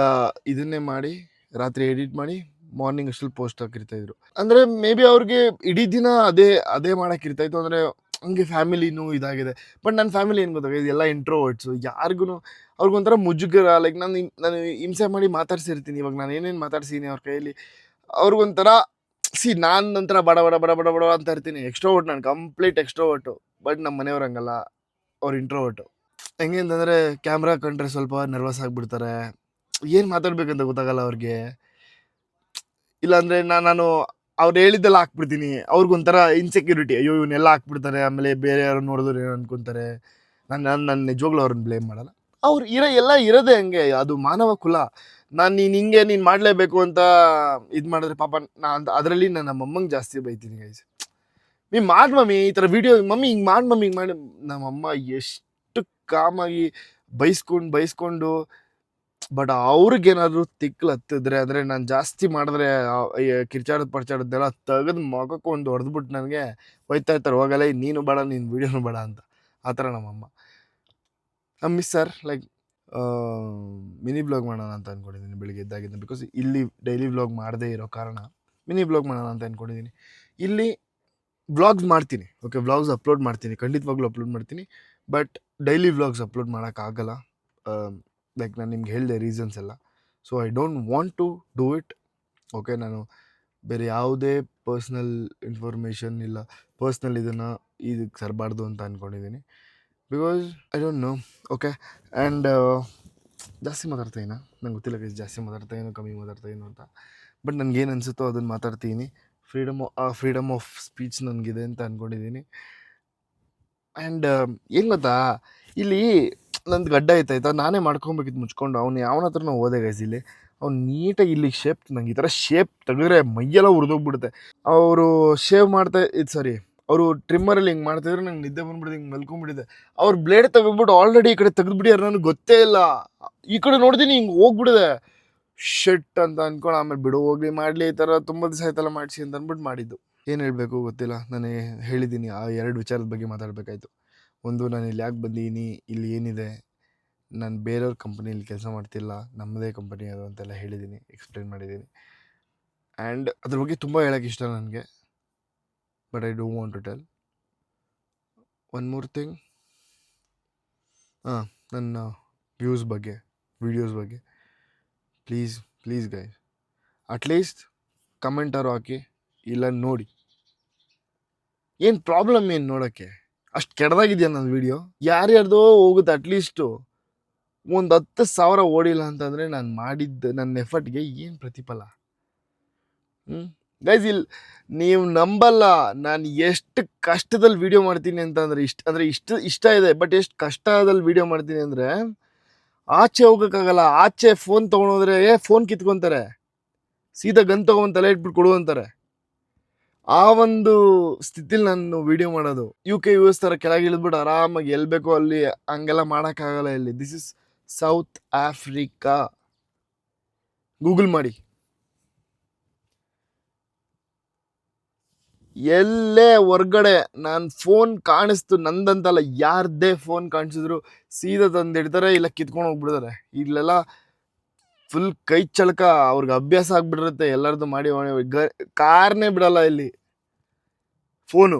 ಇದನ್ನೇ ಮಾಡಿ ರಾತ್ರಿ ಎಡಿಟ್ ಮಾಡಿ ಮಾರ್ನಿಂಗ್ ಅಷ್ಟಲ್ಲಿ ಪೋಸ್ಟ್ ಹಾಕಿರ್ತಾಯಿದ್ರು. ಅಂದರೆ ಮೇ ಬಿ ಅವ್ರಿಗೆ ಇಡೀ ದಿನ ಅದೇ ಮಾಡೋಕ್ಕಿರ್ತಾಯಿತ್ತು. ಅಂದರೆ ಹಂಗೆ ಫ್ಯಾಮಿಲಿನೂ ಇದಾಗಿದೆ. ಬಟ್ ನನ್ನ ಫ್ಯಾಮಿಲಿ ಏನು ಗೊತ್ತಾಗಿದೆ, ಎಲ್ಲ ಇಂಟ್ರೋವರ್ಟ್ಸು. ಯಾರಿಗೂ ಅವ್ರಿಗೊಂಥರ ಮುಜುಗರ. ಲೈಕ್ ನಾನು ಹಿಂಸೆ ಮಾಡಿ ಮಾತಾಡ್ಸಿರ್ತೀನಿ. ಇವಾಗ ನಾನು ಏನೇನು ಮಾತಾಡ್ಸಿದ್ದೀನಿ ಅವ್ರ ಕೈಯಲ್ಲಿ, ಅವ್ರಿಗೊಂಥರ ನಾನು ನಂತರ ಬಡ ಅಂತ ಇರ್ತೀನಿ. ಎಕ್ಸ್ಟ್ರೋವರ್ಟ್, ನಾನು ಕಂಪ್ಲೀಟ್ ಎಕ್ಸ್ಟ್ರೋವರ್ಟು. ಬಟ್ ನಮ್ಮ ಮನೆಯವ್ರು ಹಂಗಲ್ಲ, ಅವ್ರು ಇಂಟ್ರೋವರ್ಟು. ಹೆಂಗೆ ಅಂತಂದರೆ ಕ್ಯಾಮ್ರಾ ಕಂಡ್ರೆ ಸ್ವಲ್ಪ ನರ್ವಸ್ ಆಗಿಬಿಡ್ತಾರೆ, ಏನು ಮಾತಾಡ್ಬೇಕಂತ ಗೊತ್ತಾಗಲ್ಲ ಅವ್ರಿಗೆ. ಇಲ್ಲಾಂದರೆ ನಾನು ಅವ್ರು ಹೇಳಿದ್ದೆಲ್ಲ ಹಾಕ್ಬಿಡ್ತೀನಿ. ಅವ್ರಿಗೊಂಥರ ಇನ್ಸೆಕ್ಯೂರಿಟಿ, ಅಯ್ಯೋ ಇವನ್ನೆಲ್ಲ ಹಾಕ್ಬಿಡ್ತಾರೆ, ಆಮೇಲೆ ಬೇರೆ ಯಾರು ನೋಡಿದ್ರು ಏನು ಅನ್ಕೊತಾರೆ. ನಾನು ನಿಜವಾಗ್ಲೂ ಅವ್ರನ್ನ ಬ್ಲೇಮ್ ಮಾಡಲ್ಲ. ಅವ್ರು ಎಲ್ಲ ಇರೋದೇ ಹಂಗೆ, ಅದು ಮಾನವ ಕುಲ. ನೀನು ಮಾಡಲೇಬೇಕು ಅಂತ ಇದು ಮಾಡಿದ್ರೆ ಪಾಪ ಅದರಲ್ಲಿ ನಾನು ನಮ್ಮ ಅಮ್ಮಂಗೆ ಜಾಸ್ತಿ ಬೈತೀನಿ ಗೈಸ್. ನೀವು ಮಾಡಿ ಮಮ್ಮಿ ಈ ಥರ ವೀಡಿಯೋ, ಮಮ್ಮಿ ಹಿಂಗೆ ಮಾಡಿ ನಮ್ಮಮ್ಮ ಎಷ್ಟು ಕಾಮಾಗಿ ಬೈಸ್ಕೊಂಡು ಬಟ್ ಅವ್ರಿಗೇನಾದರೂ ತಿಕ್ಲು ಹತ್ತಿದ್ರೆ, ಅಂದರೆ ನಾನು ಜಾಸ್ತಿ ಮಾಡಿದ್ರೆ ಪರ್ಚಾಡೋದೆಲ್ಲ ತೆಗೆದು ಮಗಕ್ಕೆ ಒಂದು ಹೊಡೆದ್ಬಿಟ್ಟು ನನಗೆ ಹೋಯ್ತಾ ಇರ್ತಾರೆ, ಹೋಗಲ್ಲ ನೀನು ಬೇಡ, ನೀನು ವೀಡಿಯೋನು ಬೇಡ ಅಂತ. ಆ ಥರ ನಮ್ಮಮ್ಮ. Miss sir like mini blog ಮಾಡೋಣ ಅಂತ ಅಂದ್ಕೊಂಡಿದ್ದೀನಿ ಬೆಳಿಗ್ಗೆ ಎದ್ದಾಗಿಂದ. ಬಿಕಾಸ್ ಇಲ್ಲಿ ಡೈಲಿ ವ್ಲಾಗ್ ಮಾಡದೇ ಇರೋ ಕಾರಣ ಮಿನಿ ಬ್ಲಾಗ್ ಮಾಡೋಣ ಅಂತ ಅಂದ್ಕೊಂಡಿದ್ದೀನಿ. ಇಲ್ಲಿ ವ್ಲಾಗ್ಸ್ ಮಾಡ್ತೀನಿ, ಓಕೆ, ವ್ಲಾಗ್ಸ್ ಅಪ್ಲೋಡ್ ಮಾಡ್ತೀನಿ, ಖಂಡಿತವಾಗ್ಲೂ ಅಪ್ಲೋಡ್ ಮಾಡ್ತೀನಿ. ಬಟ್ ಡೈಲಿ ವ್ಲಾಗ್ಸ್ ಅಪ್ಲೋಡ್ ಮಾಡೋಕ್ಕಾಗಲ್ಲ. ಲೈಕ್ ನಾನು ನಿಮ್ಗೆ ಹೇಳಿದೆ ರೀಸನ್ಸ್ ಎಲ್ಲ. So I don't want to do it. Okay, ನಾನು ಬೇರೆ ಯಾವುದೇ ಪರ್ಸ್ನಲ್ ಇನ್ಫಾರ್ಮೇಷನ್ ಇಲ್ಲ, ಪರ್ಸ್ನಲ್ ಇದಕ್ಕೆ ತರಬಾರ್ದು ಅಂತ ಅಂದ್ಕೊಂಡಿದ್ದೀನಿ. Because I don't know. Okay, and ಜಾಸ್ತಿ ಮಾತಾಡ್ತಾಯಿನ ನಂಗೆ ಗೊತ್ತಿಲ್ಲ ಗೈಸ್, ಜಾಸ್ತಿ ಮಾತಾಡ್ತಾಯಿನೋ ಕಮ್ಮಿ ಮಾತಾಡ್ತಾಯಿನೋ ಅಂತ. ಬಟ್ ನನಗೇನು ಅನಿಸುತ್ತೋ ಅದನ್ನು ಮಾತಾಡ್ತೀನಿ. ಫ್ರೀಡಮ್ ಆಫ್ ಸ್ಪೀಚ್ ನನಗಿದೆ ಅಂತ ಅಂದ್ಕೊಂಡಿದ್ದೀನಿ. ಆ್ಯಂಡ್ ಏನು ಗೊತ್ತಾ, ಇಲ್ಲಿ ನಂದು ಗಡ್ಡ ಆಯ್ತಾಯ್ತಾ, ನಾನೇ ಮಾಡ್ಕೊಬೇಕಿತ್ತು ಮುಚ್ಕೊಂಡು. ಅವ್ನು ಯಾವನ ಹತ್ರನೂ ಹೋದೆ ಗೈಸ್, ಇಲ್ಲಿ ಅವ್ನು ನೀಟಾಗಿ ಇಲ್ಲಿ ಶೇಪ್, ನಂಗೆ ಈ ಥರ ಶೇಪ್ ತೆಗೆದ್ರೆ ಮೈಯೆಲ್ಲ ಉರಿದೋಗ್ಬಿಡುತ್ತೆ. ಅವರು ಶೇವ್ ಅವರು ಟ್ರಿಮ್ಮರಲ್ಲಿ ಹಿಂಗೆ ಮಾಡ್ತಾಯಿದ್ರು, ನಂಗೆ ನಿದ್ದೆ ಬಂದ್ಬಿಡಿದೆ, ಹಿಂಗೆ ಮಲ್ಕೊಂಡ್ಬಿಟ್ಟಿದೆ. ಅವ್ರು ಬ್ಲೇಡ್ ತೆಗೆದ್ಬಿಟ್ಟು ಆಲ್ರೆಡಿ ಈ ಕಡೆ ತೆಗೆದ್ಬಿಟ್ಟಿಯಾರು, ನನಗೆ ಗೊತ್ತೇ ಇಲ್ಲ. ಈ ಕಡೆ ನೋಡ್ತೀನಿ ಹಿಂಗೆ ಹೋಗ್ಬಿಡಿದೆ. ಶಿಟ್ ಅಂತ ಅಂದ್ಕೊಂಡು ಆಮೇಲೆ ಬಿಡು ಹೋಗ್ಲಿ ಮಾಡಲಿ ಈ ಥರ ತುಂಬ ದಿವಸ ಆಯ್ತಲ್ಲ ಮಾಡಿಸಿ ಅಂತ ಅಂದ್ಬಿಟ್ಟು ಮಾಡಿದ್ದು. ಏನು ಹೇಳಬೇಕು ಗೊತ್ತಿಲ್ಲ. ನಾನು ಹೇಳಿದ್ದೀನಿ ಆ 2 ವಿಚಾರದ ಬಗ್ಗೆ ಮಾತಾಡಬೇಕಾಯ್ತು. ಒಂದು, ನಾನು ಇಲ್ಲಿ ಯಾಕೆ ಬಂದೀನಿ, ಇಲ್ಲಿ ಏನಿದೆ, ನಾನು ಬೇರೆಯವ್ರ ಕಂಪ್ನಿಯಲ್ಲಿ ಕೆಲಸ ಮಾಡ್ತಿಲ್ಲ, ನಮ್ಮದೇ ಕಂಪನಿ ಅದು ಅಂತೆಲ್ಲ ಹೇಳಿದ್ದೀನಿ, ಎಕ್ಸ್ಪ್ಲೇನ್ ಮಾಡಿದ್ದೀನಿ. ಆ್ಯಂಡ್ ಅದ್ರ ಬಗ್ಗೆ ತುಂಬ ಹೇಳೋಕ್ಕೆ ಇಷ್ಟ ನನಗೆ, but I don't want to tell. One more thing, ನನ್ನ ವ್ಯೂಸ್ ಬಗ್ಗೆ, ವೀಡಿಯೋಸ್ ಬಗ್ಗೆ ಪ್ಲೀಸ್ ಗೈಸ್, ಅಟ್ಲೀಸ್ಟ್ ಕಮೆಂಟಾರು ಹಾಕಿ, ಇಲ್ಲ ನೋಡಿ. ಏನು ಪ್ರಾಬ್ಲಮ್ ಏನು ನೋಡೋಕ್ಕೆ? ಅಷ್ಟು ಕೆಟ್ಟದಾಗಿದೆಯಾ ನನ್ನ ವೀಡಿಯೋ? ಯಾರ್ಯಾರ್ದೋ ಹೋಗುತ್ತೆ. ಅಟ್ಲೀಸ್ಟು ಒಂದು 10,000 ಓಡಿಲ್ಲ ಅಂತಂದರೆ ನಾನು ಮಾಡಿದ್ದ ನನ್ನ ಎಫರ್ಟ್ಗೆ ಏನು ಪ್ರತಿಫಲ? ಗೈಸ್, ಇಲ್ಲಿ ನೀವು ನಂಬಲ್ಲ ನಾನು ಎಷ್ಟು ಕಷ್ಟದಲ್ಲಿ ವೀಡಿಯೋ ಮಾಡ್ತೀನಿ ಅಂತಂದರೆ. ಇಷ್ಟ ಇದೆ, ಬಟ್ ಎಷ್ಟು ಕಷ್ಟದಲ್ಲಿ ವೀಡಿಯೋ ಮಾಡ್ತೀನಿ ಅಂದರೆ ಆಚೆ ಹೋಗೋಕ್ಕಾಗಲ್ಲ. ಆಚೆ ಫೋನ್ ತೊಗೊಂಡೋದ್ರೆ ಫೋನ್ ಕಿತ್ಕೊತಾರೆ, ಸೀದಾ ಗನ್ ತೊಗೊಂಡು ತಲೆ ಇಟ್ಬಿಟ್ಟು ಕೊಡು ಅಂತಾರೆ. ಆ ಒಂದು ಸ್ಥಿತಿಲಿ ನಾನು ವಿಡಿಯೋ ಮಾಡೋದು. UK US ಥರ ಕೆಳಗೆ ಇಳಿದ್ಬಿಟ್ಟು ಆರಾಮಾಗಿ ಎಲ್ಲಿ ಬೇಕೋ ಅಲ್ಲಿ ಹಂಗೆಲ್ಲ ಮಾಡೋಕ್ಕಾಗಲ್ಲ ಇಲ್ಲಿ. This is south Africa. Google ಮಾಡಿ. ಎಲ್ಲೇ ಹೊರ್ಗಡೆ ನಾನು ಫೋನ್ ಕಾಣಿಸ್ತು, ನಂದಂತಲ್ಲ, ಯಾರದೇ ಫೋನ್ ಕಾಣಿಸಿದ್ರು ಸೀದಾ ತಂದು ಇಡ್ತಾರೆ, ಇಲ್ಲ ಕಿತ್ಕೊಂಡು ಹೋಗ್ಬಿಡ್ತಾರೆ. ಇಲ್ಲೆಲ್ಲ ಫುಲ್ ಕೈ ಚಳಕ, ಅವ್ರಿಗೆ ಅಭ್ಯಾಸ ಆಗ್ಬಿಟ್ಟಿರುತ್ತೆ ಎಲ್ಲರದ್ದು ಮಾಡಿ ಕಾರ್ನೇ ಬಿಡಲ್ಲ ಇಲ್ಲಿ. ಫೋನು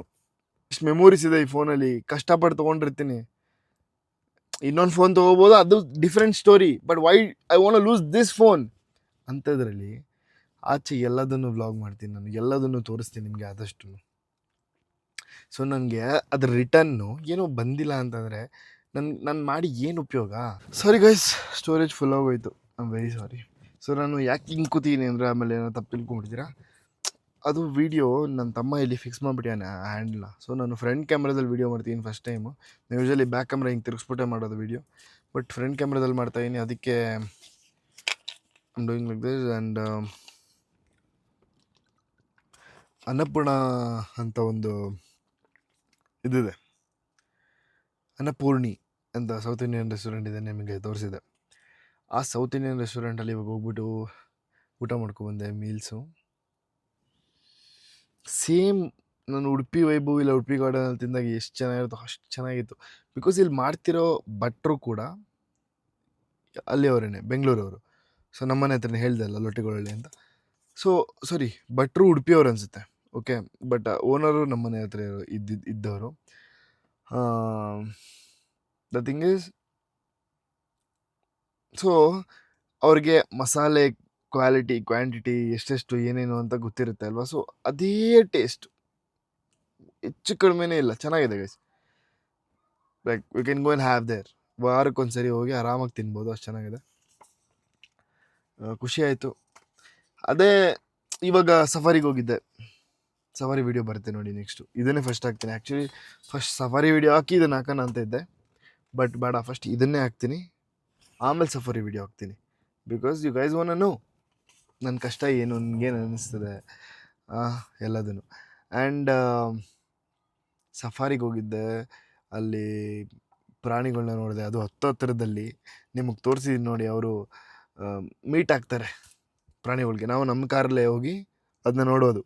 ಇಷ್ಟು ಮೆಮೊರೀಸ್ ಇದೆ ಈ ಫೋನಲ್ಲಿ, ಕಷ್ಟಪಟ್ಟು ತೊಗೊಂಡಿರ್ತೀನಿ. ಇನ್ನೊಂದು ಫೋನ್ ತೊಗೋಬೋದು, ಅದು different story. But why I want to lose this phone ಅಂಥದ್ರಲ್ಲಿ ಆಚೆ ಎಲ್ಲದನ್ನು ವ್ಲಾಗ್ ಮಾಡ್ತೀನಿ, ನಾನು ಎಲ್ಲದನ್ನು ತೋರಿಸ್ತೀನಿ ನಿಮಗೆ ಆದಷ್ಟು. ಸೊ ನನಗೆ ಅದ್ರ ರಿಟರ್ನು ಏನೋ ಬಂದಿಲ್ಲ ಅಂತಂದರೆ ನಾನು ಮಾಡಿ ಏನು ಉಪಯೋಗ? ಸಾರಿ ಗೈಸ್, ಸ್ಟೋರೇಜ್ ಫುಲ್ ಆಗೋಯ್ತು, I am very sorry. So ನಾನು ಯಾಕೆ ಹಿಂಗೆ ಕೂತೀನಿ ಅಂದರೆ ಆಮೇಲೆ ಏನೋ ತಪ್ಪು ತಿಳ್ಕೊಂಡ್ಬಿಡ್ತೀರಾ. ಅದು ವೀಡಿಯೋ ನನ್ನ ತಮ್ಮ ಇಲ್ಲಿ ಫಿಕ್ಸ್ ಮಾಡಿಬಿಟ್ಟಾನೆ ಹ್ಯಾಂಡ್ಲನ್ನ. ಸೊ ನಾನು ಫ್ರಂಟ್ ಕ್ಯಾಮ್ರಾದಲ್ಲಿ ವೀಡಿಯೋ ಮಾಡ್ತೀನಿ first time. Usually back camera ಹಿಂಗೆ ತಿರುಗಿಸ್ಬಿಟ್ಟೆ ಮಾಡೋದು ವೀಡಿಯೋ, ಬಟ್ ಫ್ರಂಟ್ ಕ್ಯಾಮ್ರಾದಲ್ಲಿ ಮಾಡ್ತಾಯಿದ್ದೀನಿ. ಅದಕ್ಕೆ I am doing like this. And Annapurna ಅಂತ ಒಂದು ಇದಿದೆ, ಅನ್ನಪೂರ್ಣಿ ಅಂತ ಸೌತ್ ಇಂಡಿಯನ್ ರೆಸ್ಟೋರೆಂಟ್ ಇದೆ, ನಿಮಗೆ ತೋರಿಸಿದೆ. ಆ ಸೌತ್ ಇಂಡಿಯನ್ ರೆಸ್ಟೋರೆಂಟಲ್ಲಿ ಇವಾಗ ಹೋಗ್ಬಿಟ್ಟು ಊಟ ಮಾಡ್ಕೊಬಂದೆ ಮೀಲ್ಸು. ಸೇಮ್ ನಾನು ಉಡುಪಿ ವೈಭವ್ ಇಲ್ಲ ಉಡುಪಿ ಗಾರ್ಡನಲ್ಲಿ ತಿಂದಾಗ ಎಷ್ಟು ಚೆನ್ನಾಗಿರುತ್ತೋ ಅಷ್ಟು ಚೆನ್ನಾಗಿತ್ತು. ಬಿಕಾಸ್ ಇಲ್ಲಿ ಮಾಡ್ತಿರೋ ಭಟ್ರು ಕೂಡ ಅಲ್ಲಿಯವರೇನೆ, ಬೆಂಗಳೂರವರು. ಸೊ ನಮ್ಮನೆ ಹತ್ರನೇ ಹೇಳ್ದೆ ಅಲ್ಲ, ಲೊಟ್ಟಿಗೊಳ್ಳಿ ಅಂತ. ಸೊ ಸಾರಿ, ಭಟ್ರು ಉಡುಪಿಯವ್ರು ಅನಿಸುತ್ತೆ. ಓಕೆ, ಬಟ್ ಓನರು ನಮ್ಮನೆ ಹತ್ರ ಇದ್ದವರು. ದ ಥಿಂಗ್ ಈಸ್, ಸೊ ಅವ್ರಿಗೆ ಮಸಾಲೆ ಕ್ವಾಲಿಟಿ ಕ್ವಾಂಟಿಟಿ ಎಷ್ಟೆಷ್ಟು ಏನೇನು ಅಂತ ಗೊತ್ತಿರುತ್ತೆ ಅಲ್ವಾ. ಸೊ ಅದೇ ಟೇಸ್ಟ್, ಹೆಚ್ಚು ಕಡಿಮೆನೇ ಇಲ್ಲ, ಚೆನ್ನಾಗಿದೆ guys. Like we can go and have there. ವಾರಕ್ಕೊಂದ್ಸರಿ ಹೋಗಿ ಆರಾಮಾಗಿ ತಿನ್ಬೋದು, ಅಷ್ಟು ಚೆನ್ನಾಗಿದೆ. ಖುಷಿ ಆಯಿತು. ಅದೇ ಇವಾಗ ಸಫಾರಿಗೆ ಹೋಗಿದ್ದೆ, ಸಫಾರಿ ವೀಡಿಯೋ ಬರುತ್ತೆ ನೋಡಿ ನೆಕ್ಸ್ಟು. ಇದನ್ನೇ ಫಸ್ಟ್ ಹಾಕ್ತೀನಿ. ಆ್ಯಕ್ಚುಲಿ ಫಸ್ಟ್ ಸಫಾರಿ ವೀಡಿಯೋ ಹಾಕಿ ಇದನ್ನು ಹಾಕೋಣ ಅಂತ ಇದ್ದೆ, ಬಟ್ ಬೇಡ, ಫಸ್ಟ್ ಇದನ್ನೇ ಹಾಕ್ತೀನಿ, ಆಮೇಲೆ ಸಫಾರಿ ವೀಡಿಯೋ ಹಾಕ್ತೀನಿ. Because you guys want to know ನನ್ನ ಕಷ್ಟ ಏನು, ನನಗೇನು ಅನ್ನಿಸ್ತದೆ ಎಲ್ಲದನ್ನು. ಆ್ಯಂಡ್ ಸಫಾರಿಗೆ ಹೋಗಿದ್ದೆ, ಅಲ್ಲಿ ಪ್ರಾಣಿಗಳನ್ನ ನೋಡಿದೆ. ಅದು ಹತ್ತಿರದಲ್ಲಿ ನಿಮಗೆ ತೋರಿಸಿದ್ದೀನಿ ನೋಡಿ. ಅವರು ಮೀಟ್ ಆಗ್ತಾರೆ ಪ್ರಾಣಿಗಳಿಗೆ, ನಾವು ನಮ್ಮ ಕಾರಲ್ಲೇ ಹೋಗಿ ಅದನ್ನ ನೋಡೋದು.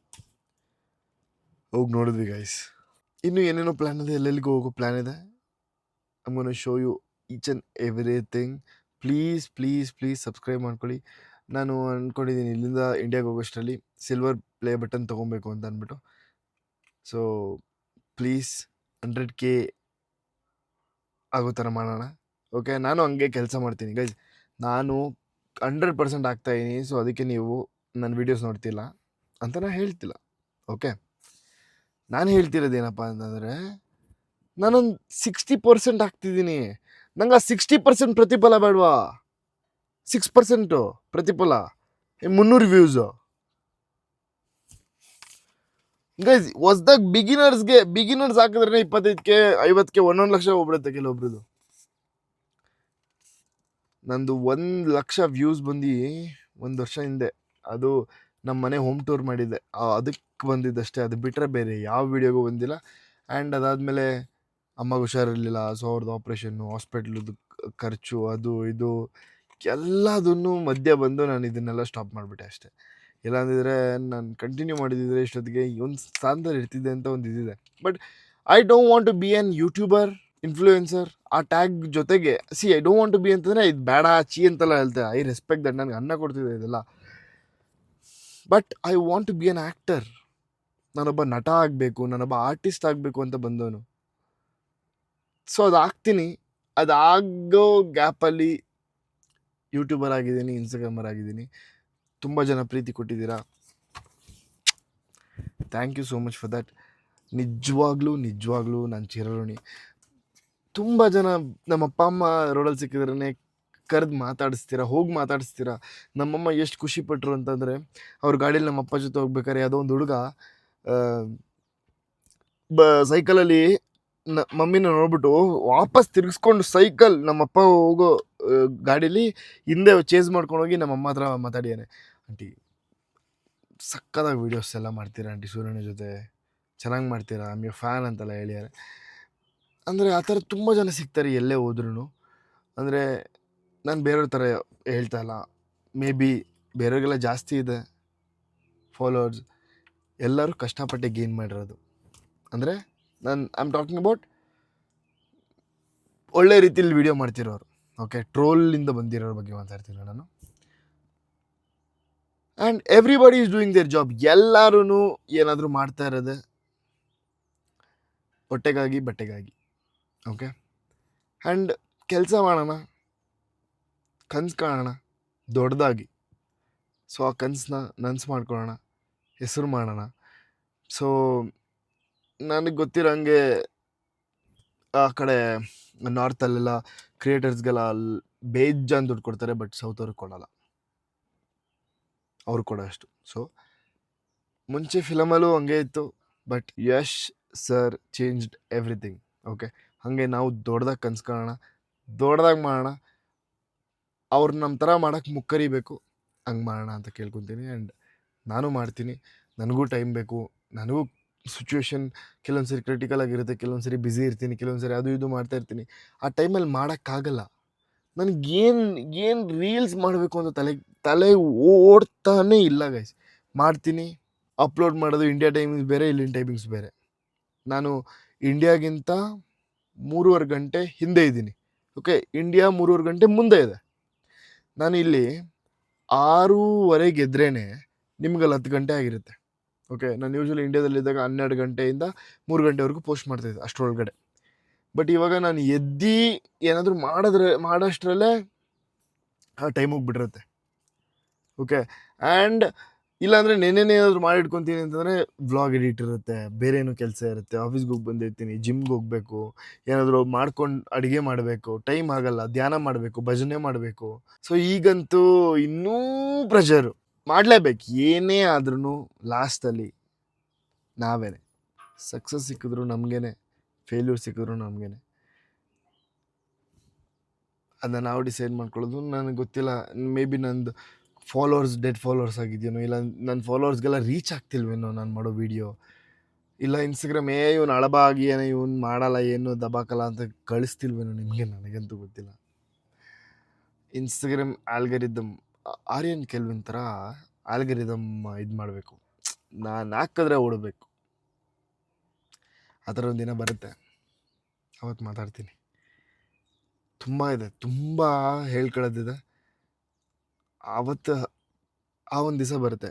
ಹೋಗಿ ನೋಡಿದ್ವಿ ಗೈಸ್. ಇನ್ನೂ ಏನೇನೋ ಪ್ಲ್ಯಾನ್ ಇದೆ, ಎಲ್ಲೆಲ್ಲಿಗೂ ಹೋಗೋ ಪ್ಲ್ಯಾನ್ ಇದೆ. I am gonna show you each and everything. Please subscribe ಮಾಡ್ಕೊಳ್ಳಿ. ನಾನು ಅಂದ್ಕೊಂಡಿದ್ದೀನಿ ಇಲ್ಲಿಂದ ಇಂಡಿಯಾಗೆ ಹೋಗೋಷ್ಟರಲ್ಲಿ ಸಿಲ್ವರ್ ಪ್ಲೇ ಬಟನ್ ತೊಗೊಬೇಕು ಅಂತ ಅಂದ್ಬಿಟ್ಟು. ಸೊ ಪ್ಲೀಸ್ 100K ಆಗೋ ಥರ ಮಾಡೋಣ. ಓಕೆ, ನಾನು ಹಂಗೆ ಕೆಲಸ ಮಾಡ್ತೀನಿ ಗೈಸ್. ನಾನು 100% ಆಗ್ತಾಯಿದ್ದೀನಿ. ಸೊ ಅದಕ್ಕೆ ನೀವು ನನ್ನ ವೀಡಿಯೋಸ್ ನೋಡ್ತಿಲ್ಲ ಅಂತ ನಾನು ಹೇಳ್ತಿಲ್ಲ. ಓಕೆ, ನಾನು ಹೇಳ್ತಿರೋದೇನಪ್ಪ ಅಂತಂದರೆ, ನಾನೊಂದು 60% ಆಗ್ತಿದ್ದೀನಿ. ನಂಗೆ ಆ 60% ಪ್ರತಿಫಲ ಬೇಡವಾ? 6% ಪ್ರತಿಫಲ, 300 ವ್ಯೂಸು ಗೈಸ್. ಹೊಸ್ದಾಗಿ ಬಿಗಿನರ್ಸ್ ಹಾಕಿದ್ರೆ 25K 50K 1 ಲಕ್ಷ ಹೋಗ್ಬಿಡುತ್ತೆ ಕೆಲವೊಬ್ರದ್ದು. ನಂದು 1 ಲಕ್ಷ ವ್ಯೂಸ್ ಬಂದು 1 ವರ್ಷ ಹಿಂದೆ, ಅದು ನಮ್ಮ ಮನೆ ಹೋಮ್ ಟೂರ್ ಮಾಡಿದ್ದೆ, ಅದಕ್ಕೆ ಬಂದಿದ್ದಷ್ಟೇ. ಅದು ಬಿಟ್ಟರೆ ಬೇರೆ ಯಾವ ವೀಡಿಯೋಗೂ ಬಂದಿಲ್ಲ. ಆ್ಯಂಡ್ ಅದಾದಮೇಲೆ ಅಮ್ಮಗೆ ಹುಷಾರಿರಲಿಲ್ಲ, ಸೊ ಅವ್ರದ್ದು ಆಪ್ರೇಷನ್ನು, ಹಾಸ್ಪಿಟ್ಲದ್ದು ಖರ್ಚು, ಅದು ಇದು ಎಲ್ಲದನ್ನು ಮಧ್ಯೆ ಬಂದು ನಾನು ಇದನ್ನೆಲ್ಲ ಸ್ಟಾಪ್ ಮಾಡಿಬಿಟ್ಟೆ ಅಷ್ಟೇ. ಇಲ್ಲಾಂದಿದ್ರೆ ನಾನು ಕಂಟಿನ್ಯೂ ಮಾಡಿದಿದ್ರೆ ಇಷ್ಟೊತ್ತಿಗೆ ಒಂದು ಸ್ಥಾನದಲ್ಲಿ ಇರ್ತಿದ್ದೆ ಅಂತ ಒಂದು ಇದಿದೆ. But I don't want to be an YouTuber, influencer. ಆ ಟ್ಯಾಗ್ ಜೊತೆಗೆ I don't want to be ಅಂತಂದರೆ ಇದು ಬೇಡ ಚಿ ಅಂತೆಲ್ಲ ಹೇಳ್ತಾರೆ. ಐ ರೆಸ್ಪೆಕ್ಟ್ ದಟ್, ನನಗೆ ಅನ್ನ ಕೊಡ್ತಿದೆ ಇದೆಲ್ಲ. But I want to be an actor. ನಾನೊಬ್ಬ ನಟ ಆಗಬೇಕು, ನಾನೊಬ್ಬ ಆರ್ಟಿಸ್ಟ್ ಆಗಬೇಕು ಅಂತ ಬಂದವನು. ಸೊ ಅದು ಆಗ್ತೀನಿ. ಅದಾಗೋ ಗ್ಯಾಪಲ್ಲಿ ಯೂಟ್ಯೂಬರ್ ಆಗಿದ್ದೀನಿ, ಇನ್ಸ್ಟಾಗ್ರಾಮರ್ ಆಗಿದ್ದೀನಿ. ತುಂಬ ಜನ ಪ್ರೀತಿ ಕೊಟ್ಟಿದ್ದೀರಾ. Thank you so much for that. ನಿಜವಾಗ್ಲೂ ನಾನು ಚಿರಋಣಿ. ತುಂಬ ಜನ ನಮ್ಮ ಅಪ್ಪ ಅಮ್ಮ ರೋಡಲ್ಲಿ ಸಿಕ್ಕಿದ್ರೇ ಕರೆದು ಮಾತಾಡಿಸ್ತೀರಾ, ಹೋಗಿ ಮಾತಾಡಿಸ್ತೀರಾ. ನಮ್ಮಮ್ಮ ಎಷ್ಟು ಖುಷಿಪಟ್ಟರು ಅಂತಂದರೆ, ಅವ್ರ ಗಾಡೀಲಿ ನಮ್ಮ ಅಪ್ಪ ಜೊತೆ ಹೋಗ್ಬೇಕಾದ್ರೆ ಯಾವುದೋ ಒಂದು ಹುಡುಗ ಸೈಕಲಲ್ಲಿ ಮಮ್ಮಿನ ನೋಡ್ಬಿಟ್ಟು ವಾಪಸ್ ತಿರುಗಿಸ್ಕೊಂಡು ಸೈಕಲ್ ನಮ್ಮಪ್ಪ ಹೋಗೋ ಗಾಡೀಲಿ ಹಿಂದೆ ಚೇಸ್ ಮಾಡ್ಕೊಂಡು ಹೋಗಿ ನಮ್ಮಮ್ಮ ಹತ್ರ ಮಾತಾಡಿಯಾನೆ. ಆಂಟಿ ಸಕ್ಕದಾಗಿ ವೀಡಿಯೋಸ್ ಎಲ್ಲ ಮಾಡ್ತೀರಾ ಆಂಟಿ, ಸೂರ್ಯನ ಜೊತೆ ಚೆನ್ನಾಗಿ ಮಾಡ್ತೀರಾ, ಆಮೇಲೆ ಫ್ಯಾನ್ ಅಂತೆಲ್ಲ ಹೇಳ್ಯಾರೆ. ಅಂದರೆ ಆ ಥರ ತುಂಬ ಜನ ಸಿಗ್ತಾರೆ ಎಲ್ಲೇ ಹೋದ್ರೂ. ಅಂದರೆ ನಾನು ಬೇರೆಯವ್ರ ಥರ ಹೇಳ್ತಾ ಇಲ್ಲ. ಮೇ ಬಿ ಬೇರೆಯವ್ರಿಗೆಲ್ಲ ಜಾಸ್ತಿ ಇದೆ ಫಾಲೋವರ್ಸ್. ಎಲ್ಲರೂ ಕಷ್ಟಪಟ್ಟೆ ಗೇನ್ ಮಾಡಿರೋದು. ಅಂದರೆ ಐ ಆಮ್ ಟಾಕಿಂಗ್ ಅಬೌಟ್ ಒಳ್ಳೆ ರೀತಿಯಲ್ಲಿ ವೀಡಿಯೋ ಮಾಡ್ತಿರೋರು. ಓಕೆ, ಟ್ರೋಲಿಂದ ಬಂದಿರೋರ ಬಗ್ಗೆ ಮಾತಾಡ್ತೀನಿ ನಾನು. And everybody is doing there job. ಎಲ್ಲರೂ ಏನಾದರೂ ಮಾಡ್ತಾ ಇರೋದೆ ಹೊಟ್ಟೆಗಾಗಿ ಬಟ್ಟೆಗಾಗಿ. ಓಕೆ, ಆ್ಯಂಡ್ ಕೆಲಸ ಮಾಡೋಣ, ಕನಸು ಕಾಣೋಣ ದೊಡ್ಡದಾಗಿ. ಸೊ ಆ ಕನಸನ್ನ ನನಸು ಮಾಡ್ಕೊಳ್ಳೋಣ, ಹೆಸರು ಮಾಡೋಣ. ಸೊ ನನಗೆ ಗೊತ್ತಿರೋ ಹಂಗೆ ಆ ಕಡೆ ನಾರ್ತಲ್ಲೆಲ್ಲ ಕ್ರಿಯೇಟರ್ಸ್ಗೆಲ್ಲ ಬೇಜಾನ್ ದುಡ್ಡು ಕೊಡ್ತಾರೆ, ಬಟ್ ಸೌತ್ ಅವ್ರಿಗೆ ಕೊಡೋಲ್ಲ, ಅವ್ರು ಕೊಡೋ ಅಷ್ಟು. ಸೊ ಮುಂಚೆ ಫಿಲಮಲ್ಲೂ ಹಂಗೆ ಇತ್ತು, but Yash sir changed everything. Okay, ಹಾಗೆ ನಾವು ದೊಡ್ಡದಾಗಿ ಕನಸು ಕಾಣೋಣ, ದೊಡ್ಡದಾಗಿ ಮಾಡೋಣ. ಅವ್ರು ನಮ್ಮ ಥರ ಮಾಡೋಕ್ಕೆ ಮುಕ್ಕರಿಬೇಕು, ಹಂಗೆ ಮಾಡೋಣ ಅಂತ ಕೇಳ್ಕೊತೀನಿ. ಆ್ಯಂಡ್ ನಾನು ಮಾಡ್ತೀನಿ. ನನಗೂ ಟೈಮ್ ಬೇಕು, ನನಗೂ ಸಿಚುವೇಶನ್ ಕೆಲವೊಂದು ಸರಿ ಕ್ರಿಟಿಕಲ್ ಆಗಿರುತ್ತೆ, ಕೆಲವೊಂದು ಸರಿ ಬ್ಯುಸಿ ಇರ್ತೀನಿ, ಕೆಲವೊಂದು ಸರಿ ಅದು ಇದು ಮಾಡ್ತಾ ಇರ್ತೀನಿ. ಆ ಟೈಮಲ್ಲಿ ಮಾಡೋಕ್ಕಾಗಲ್ಲ. ನನಗೇನು ರೀಲ್ಸ್ ಮಾಡಬೇಕು ಅಂತ ತಲೆ ಓಡ್ತಾನೇ ಇಲ್ಲ ಗೈಸ್. ಮಾಡ್ತೀನಿ, ಅಪ್ಲೋಡ್ ಮಾಡೋದು ಇಂಡಿಯಾ ಟೈಮಿಂಗ್ಸ್ ಬೇರೆ, ಇಲ್ಲಿನ ಟೈಮಿಂಗ್ಸ್ ಬೇರೆ. ನಾನು ಇಂಡಿಯಾಗಿಂತ 3.5 ಗಂಟೆ ಹಿಂದೆ ಇದ್ದೀನಿ. ಓಕೆ, ಇಂಡಿಯಾ 3.5 ಗಂಟೆ ಮುಂದೆ ಇದೆ. ನಾನು ಇಲ್ಲಿ 6:30 ಎದ್ರೇ ನಿಮ್ಗಲ್ಲಿ 10 ಗಂಟೆ ಆಗಿರುತ್ತೆ. ಓಕೆ, ನಾನು ಯೂಶ್ವಲಿ ಇಂಡಿಯಾದಲ್ಲಿದ್ದಾಗ 12 ಗಂಟೆಯಿಂದ 3 ಗಂಟೆವರೆಗೂ ಪೋಸ್ಟ್ ಮಾಡ್ತಾಯಿದ್ದೆ ಅಷ್ಟರೊಳಗಡೆ. ಬಟ್ ಇವಾಗ ನಾನು ಎದ್ದು ಏನಾದರೂ ಮಾಡೋಷ್ಟರಲ್ಲೇ ಆ ಟೈಮ್ ಹೋಗ್ಬಿಟ್ಟಿರುತ್ತೆ. ಓಕೆ, ಆ್ಯಂಡ್ ಇಲ್ಲಾಂದರೆ ನೆನ್ನೆನೇ ಏನಾದರೂ ಮಾಡಿಟ್ಕೊತೀನಿ ಅಂತಂದರೆ ವ್ಲಾಗ್ ಎಡಿಟ್ ಇರುತ್ತೆ, ಬೇರೆ ಏನೋ ಕೆಲಸ ಇರುತ್ತೆ, ಆಫೀಸ್ಗೆ ಹೋಗಿ ಬಂದಿರ್ತೀನಿ, ಜಿಮ್ಗೆ ಹೋಗಬೇಕು, ಏನಾದರೂ ಮಾಡ್ಕೊಂಡು ಅಡುಗೆ ಮಾಡಬೇಕು, ಟೈಮ್ ಆಗಲ್ಲ, ಧ್ಯಾನ ಮಾಡಬೇಕು, ಭಜನೆ ಮಾಡಬೇಕು. ಸೊ ಈಗಂತೂ ಇನ್ನೂ ಪ್ರೆಷರು ಮಾಡಲೇಬೇಕು. ಏನೇ ಆದ್ರೂ ಲಾಸ್ಟಲ್ಲಿ ನಾವೇನೆ. ಸಕ್ಸಸ್ ಸಿಕ್ಕಿದ್ರು ನಮಗೇನೆ, ಫೇಲ್ಯೂರ್ ಸಿಕ್ಕಿದ್ರು ನಮಗೇನೆ. ಅದನ್ನ ನಾವು ಡಿಸೈಡ್ ಮಾಡ್ಕೊಳ್ಳೋದು. ನನಗೆ ಗೊತ್ತಿಲ್ಲ, ಮೇ ಬಿ ನಂದು ಡೆಡ್ ಫಾಲೋವರ್ಸ್ ಆಗಿದೆಯೋ, ಇಲ್ಲ ನನ್ನ ಫಾಲೋವರ್ಸ್ಗೆಲ್ಲ ರೀಚ್ ಆಗ್ತಿಲ್ವೇನೋ ನಾನು ಮಾಡೋ ವೀಡಿಯೋ. ಇಲ್ಲ ಇನ್ಸ್ಟಾಗ್ರಾಮ್ ಇವನು ಅಳಬಾಗಿ ಏನೋ ಇವನು ಮಾಡಲ್ಲ, ಏನು ದಬಾಕಲ್ಲ ಅಂತ ಕಳಿಸ್ತಿಲ್ವೇನೋ ನಿಮಗೆ, ನನಗಂತೂ ಗೊತ್ತಿಲ್ಲ. ಇನ್ಸ್ಟಾಗ್ರಾಮ್ ಆಲ್ಗರಿದಮ್ ಆರ್ಯನ್ ಕೆಲ್ವಿನ್ ಥರ ಆಲ್ಗರಿದಮ್ ಇದು ಮಾಡಬೇಕು, ನಾನು ಹಾಕಿದ್ರೆ ಓಡಬೇಕು. ಆ ಥರ ಒಂದು ದಿನ ಬರುತ್ತೆ, ಅವತ್ತು ಮಾತಾಡ್ತೀನಿ. ತುಂಬ ಇದೆ, ತುಂಬ ಹೇಳ್ಕೊಳ್ಳೋದಿದೆ. ಆ ಒಂದು ದಿವಸ ಬರುತ್ತೆ,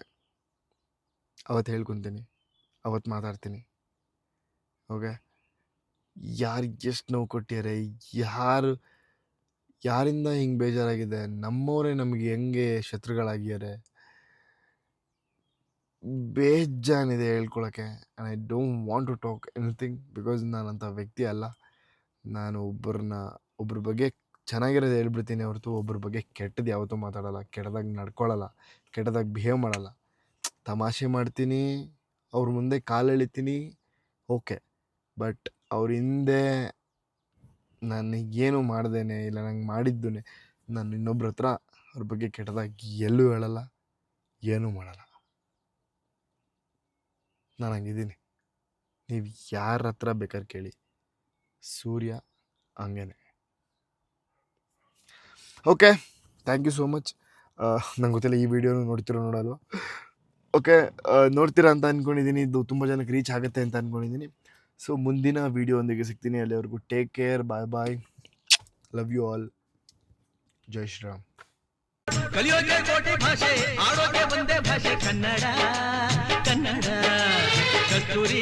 ಅವತ್ತು ಹೇಳ್ಕೊತೀನಿ, ಅವತ್ತು ಮಾತಾಡ್ತೀನಿ. ಓಕೆ, ಯಾರಿಗೆ ಎಷ್ಟು ನೋವು ಕೊಟ್ಟಿದ್ದಾರೆ, ಯಾರಿಂದ ಹಿಂಗೆ ಬೇಜಾರಾಗಿದೆ, ನಮ್ಮವರೇ ನಮಗೆ ಹೆಂಗೆ ಶತ್ರುಗಳಾಗಿದ್ದಾರೆ, ಬೇಜಾನಿದೆ ಹೇಳ್ಕೊಳಕ್ಕೆ. And I don't want to talk anything, because ನಾನಂಥ ವ್ಯಕ್ತಿ ಅಲ್ಲ. ನಾನು ಒಬ್ಬರ ಬಗ್ಗೆ ಚೆನ್ನಾಗಿರೋದು ಹೇಳ್ಬಿಡ್ತೀನಿ ಹೊರತು ಒಬ್ಬರ ಬಗ್ಗೆ ಕೆಟ್ಟದ್ದು ಯಾವತ್ತೂ ಮಾತಾಡೋಲ್ಲ, ಕೆಟ್ಟದಾಗಿ ನಡ್ಕೊಳ್ಳಲ್ಲ, ಕೆಟ್ಟದಾಗಿ ಬಿಹೇವ್ ಮಾಡಲ್ಲ. ತಮಾಷೆ ಮಾಡ್ತೀನಿ, ಅವ್ರ ಮುಂದೆ ಕಾಲು ಎಳಿತೀನಿ, ಓಕೆ. ಬಟ್ ಅವ್ರ ಹಿಂದೆ ನನಗೇನು ಮಾಡ್ದೇನೆ, ಇಲ್ಲ ನಂಗೆ ಮಾಡಿದ್ದು ನಾನು ಇನ್ನೊಬ್ರ ಹತ್ರ ಅವ್ರ ಬಗ್ಗೆ ಕೆಟ್ಟದಾಗಿ ಎಲ್ಲೂ ಹೇಳಲ್ಲ, ಏನೂ ಮಾಡಲ್ಲ. ನಾನು ಹಂಗಿದ್ದೀನಿ. ನೀವು ಯಾರ ಹತ್ರ ಬೇಕಾದ್ರೆ ಕೇಳಿ, ಸೂರ್ಯ ಹಂಗೇನೆ. Okay, thank you so much. ನಂಗೆ ಗೊತ್ತಿಲ್ಲ ಈ ವಿಡಿಯೋನು ನೋಡ್ತಿರೋ ನೋಡಲ್ವ. ಓಕೆ, ನೋಡ್ತೀರಾ ಅಂತ ಅಂದ್ಕೊಂಡಿದ್ದೀನಿ. ಇದು ತುಂಬ ಜನಕ್ಕೆ ರೀಚ್ ಆಗುತ್ತೆ ಅಂತ ಅಂದ್ಕೊಂಡಿದ್ದೀನಿ. ಸೊ ಮುಂದಿನ ವಿಡಿಯೋ ಒಂದಿಗೆ ಸಿಗ್ತೀನಿ. ಅಲ್ಲಿವರೆಗೂ take care, bye bye, love you all, Jai Shriram. ಕಲಿಯೋಕೆ ಕೋಟಿ ಭಾಷೆ, ಆಡೋಕೆ ಒಂದೇ ಭಾಷೆ ಕನ್ನಡ. ಕಸ್ತೂರಿ